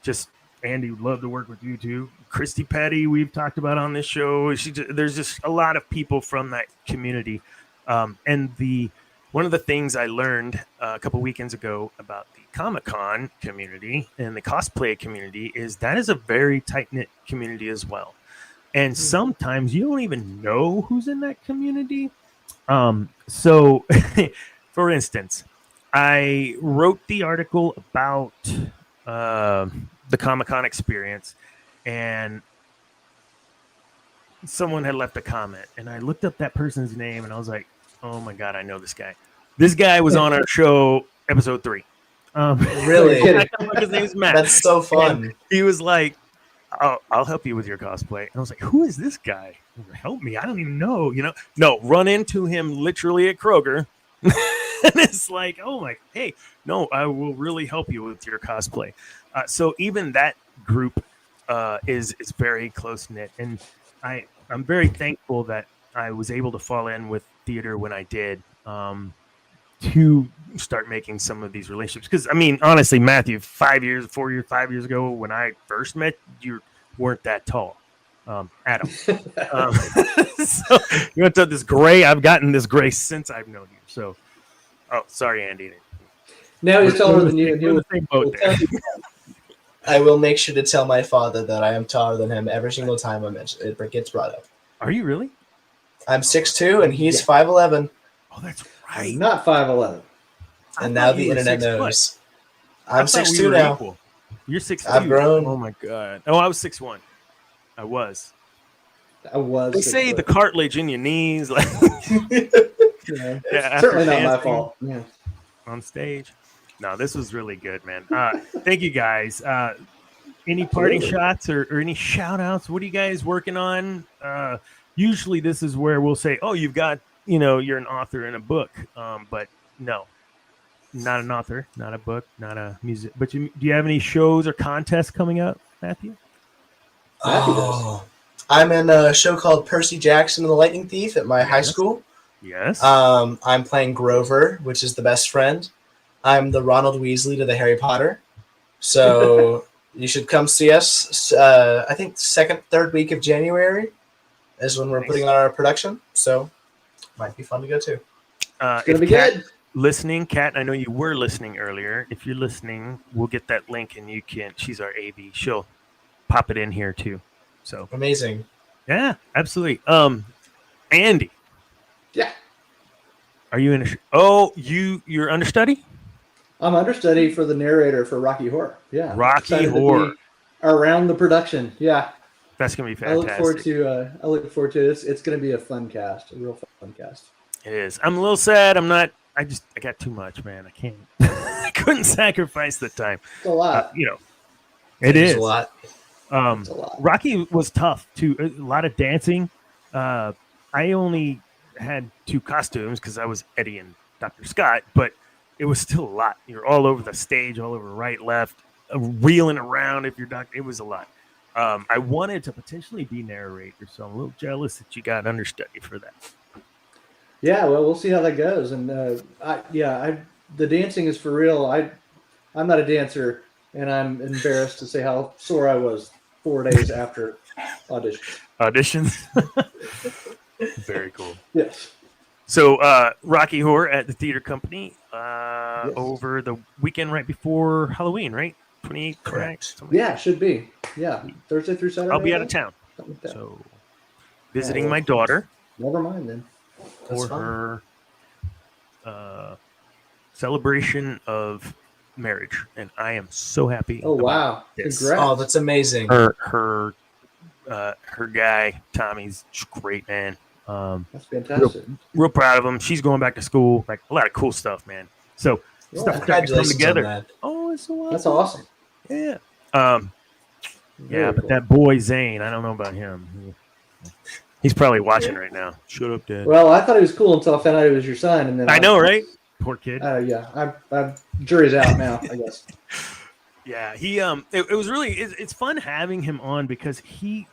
Just Andy would love to work with you too. Christy Petty, we've talked about on this show. There's just a lot of people from that community. And one of the things I learned a couple weekends ago about the Comic-Con community and the cosplay community is that is a very tight-knit community as well. And sometimes you don't even know who's in that community. So, for instance, I wrote the article about the Comic-Con experience, and someone had left a comment, and I looked up that person's name, and I was like, oh my God, I know this guy. This guy was on our show, episode 3. Really? His name's Matt. That's so fun. And he was like, I'll help you with your cosplay. And I was like, who is this guy? Help me. I don't even know, No, run into him literally at Kroger. And it's like, oh my, hey, no, I will really help you with your cosplay. So even that group is very close-knit. And I'm very thankful that I was able to fall in with theater when I did to start making some of these relationships. Because, I mean, honestly, Matthew, 5 years ago, when I first met, you weren't that tall. Adam. So you want to this gray? I've gotten this gray since I've known you. So, oh, sorry, Andy. Now he's taller than you, and We're in the same boat there. I will make sure to tell my father that I am taller than him every single time it gets brought up. Are you really? I'm 6'2", and he's 5'11". Oh, that's right. Not 5'11". And now the internet knows. I'm 6'2" now. Equal. You're 6'2". I've grown. Oh my god. Oh, I was 6'1". I was. They say the cartilage in your knees, like certainly not my fault. Yeah. On stage. No, this was really good, man. Thank you guys. Any parting shots or any shout outs? What are you guys working on? Usually this is where we'll say, oh, you've got, you're an author in a book. But no, not an author, not a book, not a music. But do you have any shows or contests coming up, Matthew? Oh, I'm in a show called Percy Jackson and the Lightning Thief at my high school. Yes. I'm playing Grover, which is the best friend. I'm the Ronald Weasley to the Harry Potter. So you should come see us. I think third week of January is when we're putting on our production. So might be fun to go to. It's going to be good. Listening, Kat, I know you were listening earlier. If you're listening, we'll get that link and she's our AV. She'll pop it in here too. So amazing. Yeah, absolutely. Andy. Yeah. Are you in you're understudy? I'm understudy for the narrator for Rocky Horror. Yeah. Rocky Horror. Around the production. Yeah. That's gonna be fantastic. I look forward to it. It's gonna be a fun cast, a real fun cast. It is. I'm a little sad. I got too much, man. I can't. I couldn't sacrifice the time. It's a lot. It is a lot. It's a lot. Rocky was tough too. A lot of dancing. I only had 2 costumes because I was Eddie and Dr. Scott, but it was still a lot. You're all over the stage, all over right, left, reeling around. If you're Doctor, it was a lot. I wanted to potentially be narrator, so I'm a little jealous that you got understudy for that. Yeah, well, we'll see how that goes. And the dancing is for real. I'm not a dancer, and I'm embarrassed to say how sore I was 4 days after auditions. Very cool. Yes. So Rocky Horror at the theater company Yes. over the weekend right before Halloween, right? 28th, correct? Yeah, should be. Yeah, Thursday through Saturday. I'll be out of town, like so visiting my daughter. Never mind then. For her celebration of marriage, and I am so happy. Oh wow! This. Congrats. Oh, that's amazing. Her guy Tommy's great, man. That's fantastic. Real proud of him. She's going back to school. Like a lot of cool stuff, man. So stuff congratulations come together. on that. Oh, it's so awesome. That's awesome. Yeah. Very but cool. that boy Zane, I don't know about him. He's probably watching right now. Shut up, Dad. Well, I thought he was cool until I found out he was your son, and then I know, right? Poor kid. Yeah, I'm jury's out now, I guess. Yeah, he it was really it's fun having him on because he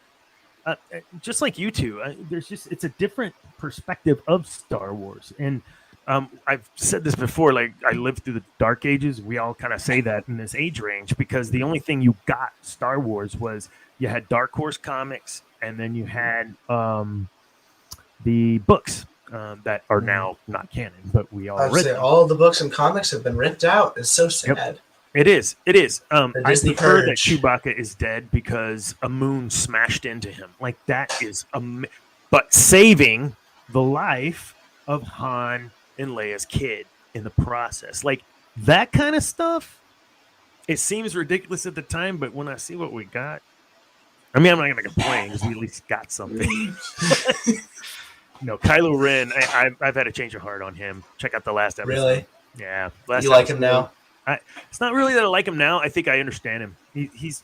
just like you two, it's a different perspective of Star Wars. And I've said this before, like I lived through the Dark Ages. We all kind of say that in this age range because the only thing you got Star Wars was you had Dark Horse comics, and then you had the books that are now not canon, but we all read them. All the books and comics have been ripped out. It's so sad. Yep. It is. I Disney prefer that purge. Chewbacca is dead because a moon smashed into him. Like that is but saving the life of Han and Leia's kid in the process. Like that kind of stuff, it seems ridiculous at the time, but when I see what we got, I mean, I'm not going to complain because we at least got something. No, Kylo Ren, I've had a change of heart on him. Check out the last episode. Really? Yeah. You like him now? It's not really that I like him now. I think I understand him. He's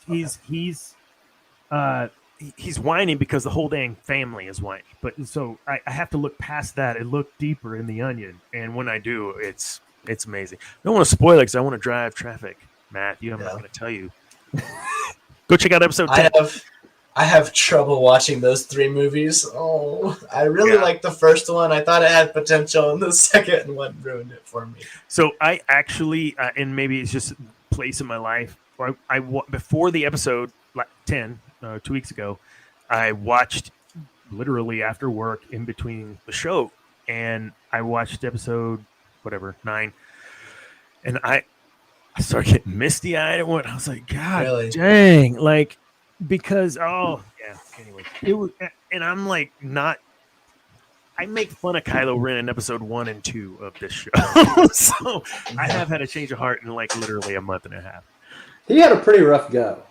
whining because the whole dang family is whining. But so I have to look past that and look deeper in the onion. And when I do, it's amazing. I don't want to spoil it because I want to drive traffic. Matthew, I'm not going to tell you. Go check out episode 10. I have trouble watching those 3 movies. Oh, I really liked the first one. I thought it had potential, and the second one ruined it for me. So I actually, and maybe it's just place in my life. I before the episode 10, 2 weeks ago, I watched literally after work in between the show, and I watched episode 9, and I started getting misty eyed and what I was like, God Really? dang, like because anyway, it was, and I'm like not. I make fun of Kylo Ren in episode 1 and 2 of this show, so I have had a change of heart in like literally a month and a half. He had a pretty rough go.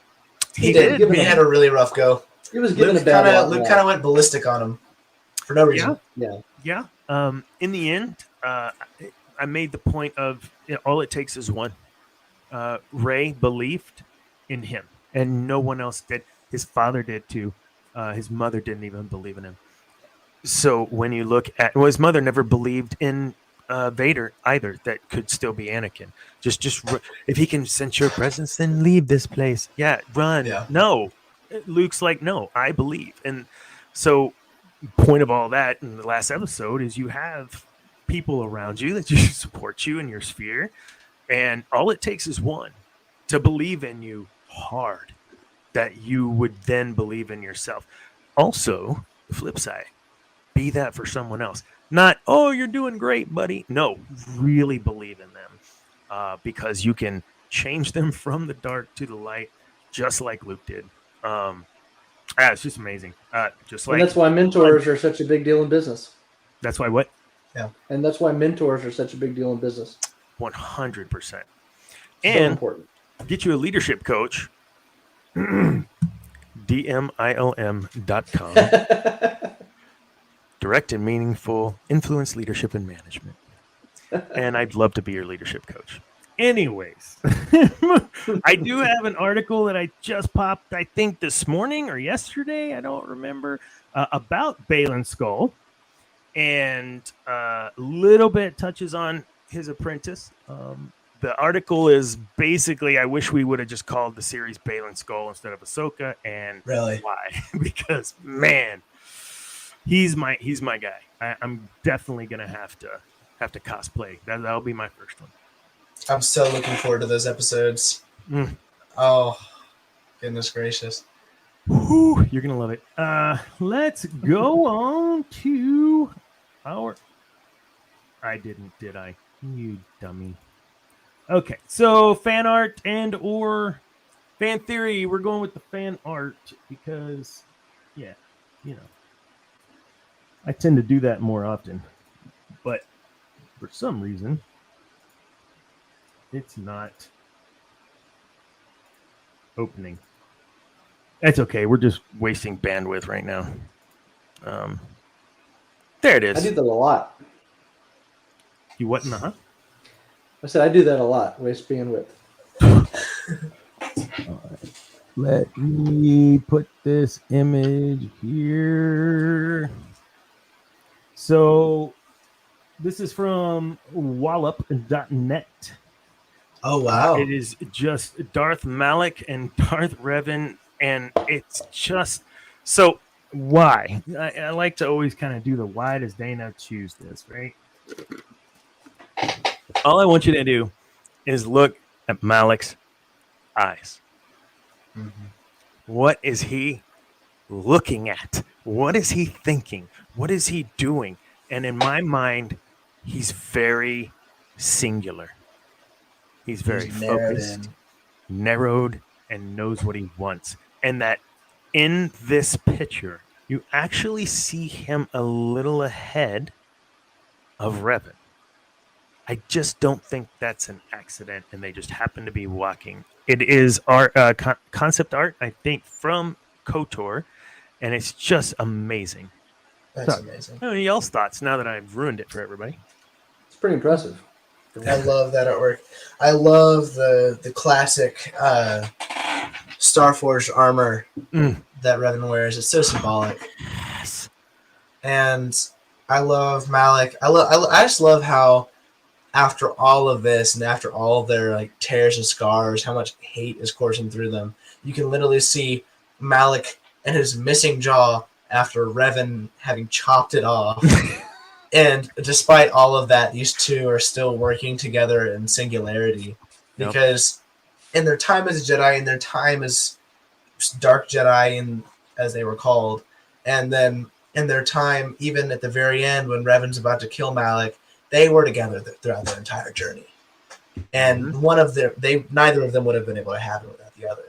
He did. He had a really rough go. He was given a bad Luke kind of went ballistic on him for no reason. Yeah. In the end, I made the point of all it takes is one. Rey believed in him, and no one else did. His father did too. His mother didn't even believe in him. So when you look at, his mother never believed in Vader either. That could still be Anakin. Just if he can sense your presence, then leave this place. Yeah, run. Yeah. No, Luke's like, no, I believe. And so, point of all that in the last episode is you have people around you that support you in your sphere, and all it takes is one to believe in you hard, that you would then believe in yourself. Also, the flip side, be that for someone else. Not, oh, you're doing great, buddy. No, really believe in them, because you can change them from the dark to the light, just like Luke did. It's just amazing. And that's why mentors are such a big deal in business. That's why what? Yeah. And that's why mentors are such a big deal in business. 100%. And so important. Get you a leadership coach. DMILM.com. Direct and meaningful influence, leadership, and management. And I'd love to be your leadership coach. Anyways, I do have an article that I just popped, I think this morning or yesterday, I don't remember, about Baylan Skoll. And a little bit touches on his apprentice. The article is basically, I wish we would have just called the series Baylan Skoll instead of Ahsoka. And really, why? Because man, he's my guy. I'm definitely gonna have to cosplay. That'll be my first one. I'm so looking forward to those episodes. Oh, goodness gracious. Whew, you're gonna love it. Let's go on to our. I didn't, did I? You dummy. Okay, so fan art and or fan theory. We're going with the fan art because, yeah, I tend to do that more often. But for some reason, it's not opening. That's okay. We're just wasting bandwidth right now. There it is. I do that a lot. You what in the I said I do that a lot. Waste bandwidth. All right. Let me put this image here. So this is from wallop.net. Oh, wow. It is just Darth Malak and Darth Revan, and it's just so why? I like to always kind of do the why does Dana choose this, right? All I want you to do is look at Malak's eyes. Mm-hmm. What is he looking at? What is he thinking? What is he doing? And in my mind, he's very singular. He's very focused, narrowed, and knows what he wants. And that in this picture, you actually see him a little ahead of Revel. I just don't think that's an accident, and they just happen to be walking. It is art, concept art, I think, from KOTOR, and it's just amazing. That's amazing. What are y'all's thoughts now that I've ruined it for everybody? It's pretty impressive. I love that artwork. I love the classic Starforged armor that Revan wears. It's so symbolic. Yes. And I love Malak. I just love how after all of this and after all of their like tears and scars, how much hate is coursing through them. You can literally see Malak and his missing jaw after Revan having chopped it off. And despite all of that, these two are still working together in singularity. Because in their time as a Jedi, in their time as Dark Jedi, and as they were called. And then in their time, even at the very end, when Revan's about to kill Malak, they were together throughout their entire journey. And neither of them would have been able to have it without the other.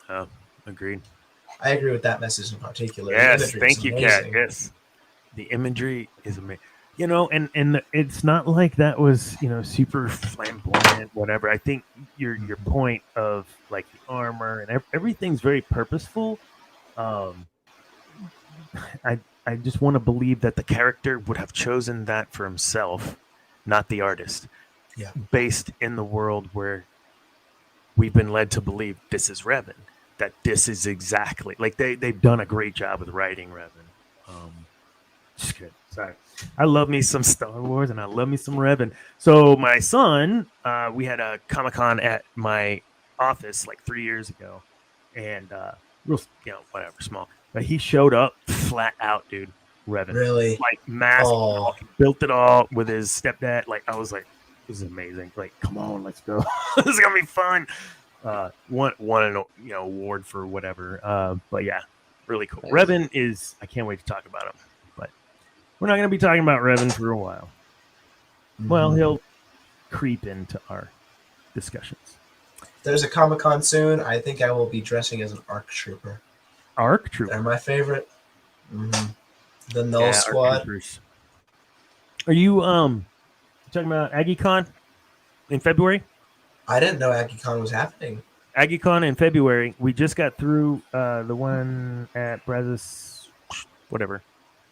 Oh, agreed. I agree with that message in particular. Yes, thank you, Kat. Yes, the imagery is amazing. And it's not like that was super flamboyant, whatever. I think your point of like the armor and everything's very purposeful. I just want to believe that the character would have chosen that for himself, not the artist. Yeah. Based in the world where we've been led to believe this is Revan, that this is exactly like they've done a great job with writing Revan. Just good. Sorry. I love me some Star Wars and I love me some Revan. So my son, we had a Comic-Con at my office like 3 years ago, and real, whatever, small. But he showed up flat out, dude. Revan, really, like massive. He built it all with his stepdad. Like I was like, this is amazing. Like, come on, let's go. This is gonna be fun. Won an award for whatever. But yeah, really cool. Revan is. I can't wait to talk about him. But we're not gonna be talking about Revan for a while. Mm-hmm. Well, he'll creep into our discussions. There's a Comic-Con soon. I think I will be dressing as an ARC Trooper. ARC Trooper. They're my favorite. Mm-hmm. The Null Squad. Are you talking about AggieCon in February? I didn't know AggieCon was happening. AggieCon in February. We just got through the one at Brazos, whatever.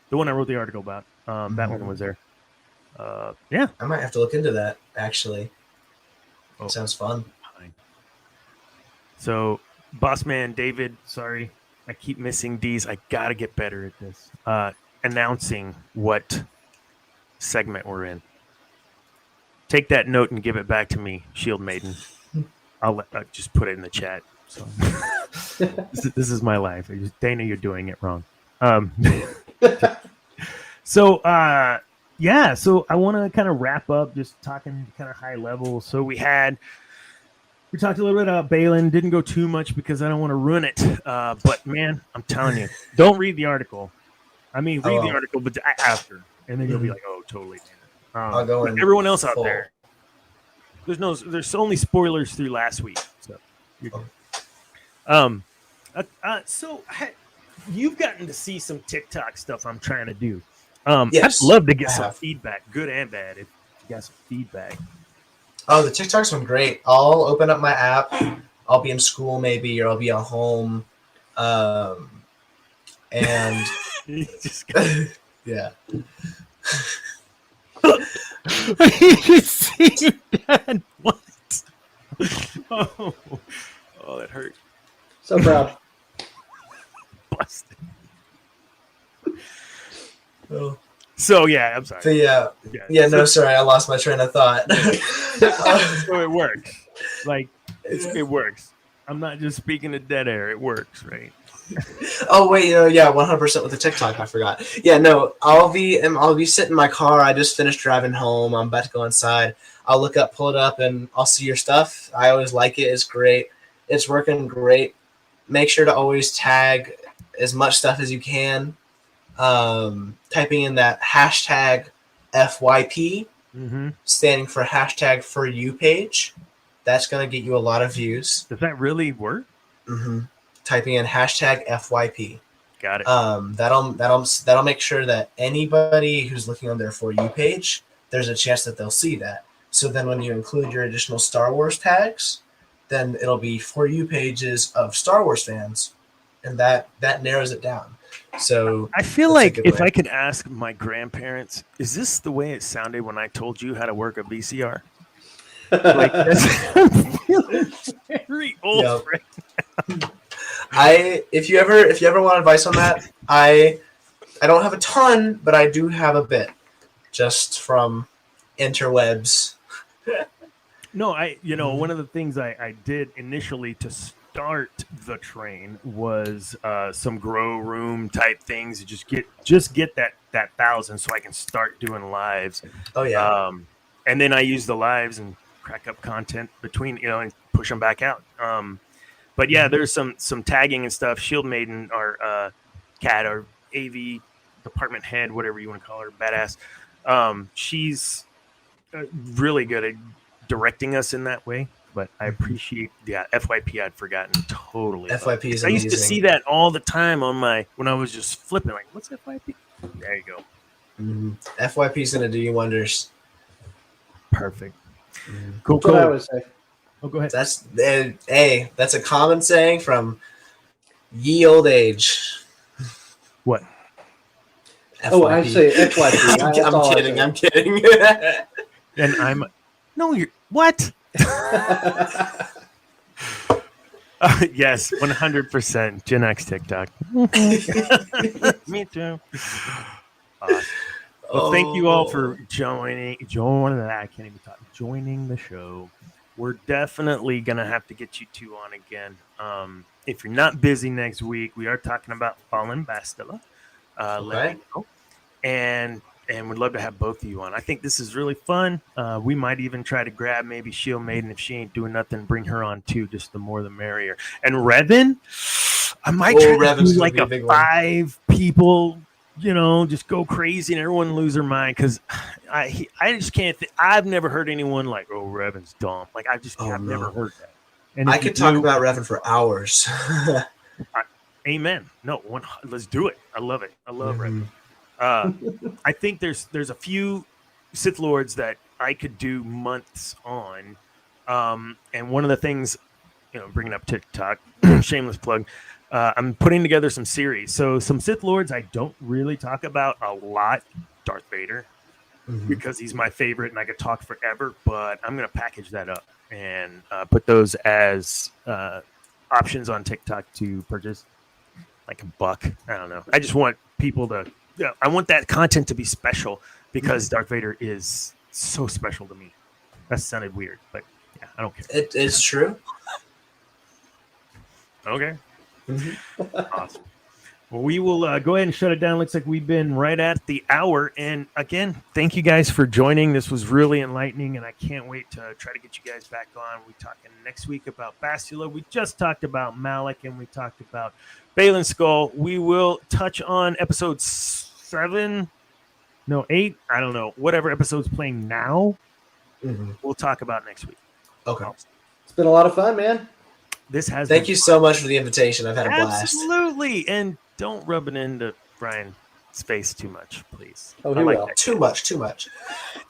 The one I wrote the article about. That one was there. Yeah. I might have to look into that, actually. Sounds fun. Fine. So, boss man David, sorry. I keep missing these. I got to get better at this. Announcing what segment we're in. Take that note and give it back to me, Shield Maiden. I'll just put it in the chat. So this is my life. Dana, you're doing it wrong. So I want to kind of wrap up, just talking kind of high level. So we talked a little bit about Baylan. Didn't go too much because I don't want to ruin it. But man, I'm telling you, don't read the article. I mean, read the article, but after, and then you'll be like, "Oh, totally." I'll go in everyone else out full. there. There's only spoilers through last week, so you're good. So you've gotten to see some TikTok stuff I'm trying to do. Yes, I'd love to get some feedback, good and bad, if you got some feedback. Oh, the TikToks were great. I'll open up my app. I'll be in school maybe, or I'll be at home. And yeah. You see that? What? Oh, that hurt. So proud. Busted. Oh. So yeah, I'm sorry. So, no, sorry, I lost my train of thought. So it works. Like it works. I'm not just speaking to dead air. It works, right? Oh wait, 100% with the TikTok. I forgot. Yeah, no, I'll be sitting in my car. I just finished driving home. I'm about to go inside. I'll pull it up, and I'll see your stuff. I always like it. It's great. It's working great. Make sure to always tag as much stuff as you can. Typing in that hashtag FYP, standing for hashtag for you page. That's gonna get you a lot of views. Does that really work? Mm-hmm. Typing in hashtag FYP. Got it. That'll make sure that anybody who's looking on their For You page, there's a chance that they'll see that. So then when you include your additional Star Wars tags, then it'll be For You pages of Star Wars fans, and that narrows it down. So I feel like if I could ask my grandparents, is this the way it sounded when I told you how to work a VCR? Like I'm feeling very old right now. If you ever want advice on that, I don't have a ton, but I do have a bit, just from interwebs. No, one of the things I did initially to start the train was some grow room type things. Just get that 1,000 so I can start doing lives. Oh yeah. And then I use the lives and crack up content between and push them back out. But yeah, there's some tagging and stuff. Shield Maiden, our cat, our AV department head, whatever you want to call her, badass. She's really good at directing us in that way. But I appreciate FYP. I'd forgotten totally. FYP is I amazing. used to see that all the time on when I was just flipping. Like, what's FYP? There you go. FYP is gonna do you wonders. Perfect. Cool. That's what I would say. Oh, go ahead. That's a common saying from ye old age. What? FYP. Oh, I say FYP. I'm kidding. And you're what? Yes, 100% Gen X TikTok. Me too. Awesome. Well, thank you all for joining. I can't even talk. Joining the show. We're definitely gonna have to get you two on again. If you're not busy next week, we are talking about Fallen Bastila. Let me know. And we'd love to have both of you on. I think this is really fun. We might even try to grab maybe Shield Maiden if she ain't doing nothing, bring her on too. Just the more the merrier. And Revan, I might try to do like a 5 people. Just go crazy and everyone lose their mind because I just can't. I've never heard anyone like, "Oh, Revan's dumb." Like I've never heard that. And I could talk about Revan for hours. Amen. No, let's do it. I love it. I love Revan. I think there's a few Sith Lords that I could do months on, and one of the things, bringing up TikTok, shameless plug. I'm putting together some series. So some Sith Lords I don't really talk about a lot. Darth Vader, because he's my favorite and I could talk forever. But I'm going to package that up and put those as options on TikTok to purchase, like $1. I don't know. I just want people to. I want that content to be special because Darth Vader is so special to me. That sounded weird, but yeah, I don't care. It's true. Okay. Awesome. Well, we will go ahead and shut it down. Looks like we've been right at the hour. And again, thank you guys for joining. This was really enlightening, and I can't wait to try to get you guys back on. We're talking next week about Bastila. We just talked about Malak, and we talked about Baylan Skoll. We will touch on episode 8. I don't know. Whatever episode's playing now, we'll talk about next week. Okay. It's been a lot of fun, man. Thank you so much for the invitation. I've had a blast. Absolutely. And don't rub it into Brian's face too much, please. Oh, he will. Too much.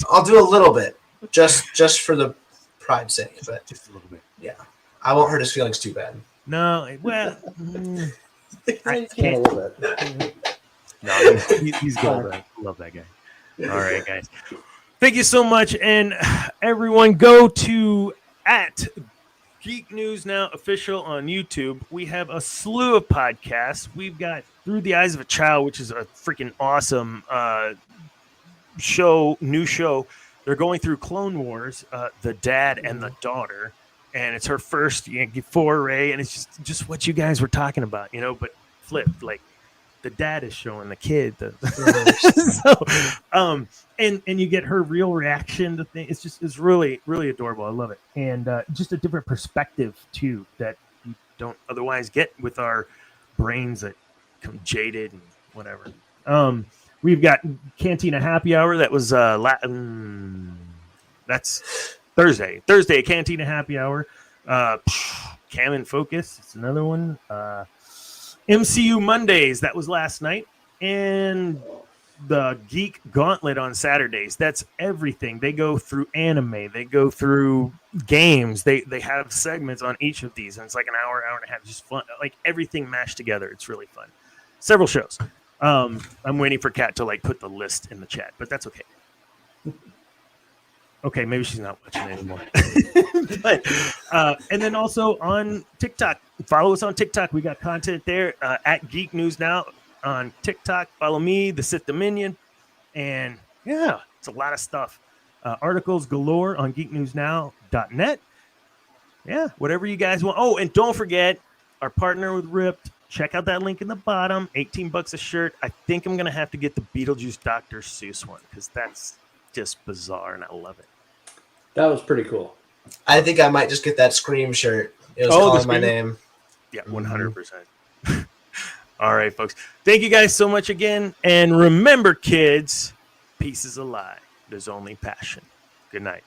I'll do a little bit, just for the pride's sake, but just a little bit. Yeah, I won't hurt his feelings too bad. No, well, I can't a little bit. No, he's good. I love that guy. All right, guys. Thank you so much, and everyone, go to @Geek News Now Official on YouTube. We have a slew of podcasts. We've got Through the Eyes of a Child, which is a freaking awesome new show. They're going through Clone Wars, the dad and the daughter, and it's her first foray, and it's just what you guys were talking about, but flipped, like the dad is showing the kid and you get her real reaction to things. It's really, really adorable. I love it. And just a different perspective too that you don't otherwise get with our brains that come jaded and whatever. We've got Cantina Happy Hour. That was that's Thursday Cantina Happy Hour. Cam and Focus, it's another one. MCU Mondays, that was last night, and the Geek Gauntlet on Saturdays. That's everything. They go through anime, they go through games, they have segments on each of these, and it's like an hour and a half, just fun, like everything mashed together. It's really fun. Several shows. I'm waiting for Kat to put the list in the chat, but that's okay. Okay, maybe she's not watching anymore. But, and then also on TikTok, follow us on TikTok. We got content there @Geek News Now on TikTok. Follow me, the Sith Dominion, and yeah, it's a lot of stuff. Articles galore on geeknewsnow.net. Yeah, whatever you guys want. Oh, and don't forget our partner with Ripped. Check out that link in the bottom. $18 a shirt. I think I'm gonna have to get the Beetlejuice Dr. Seuss one because that's just bizarre, and I love it. That was pretty cool. I think I might just get that Scream shirt. It was calling my name. Yeah, 100%. All right, folks. Thank you guys so much again. And remember, kids, peace is a lie. There's only passion. Good night.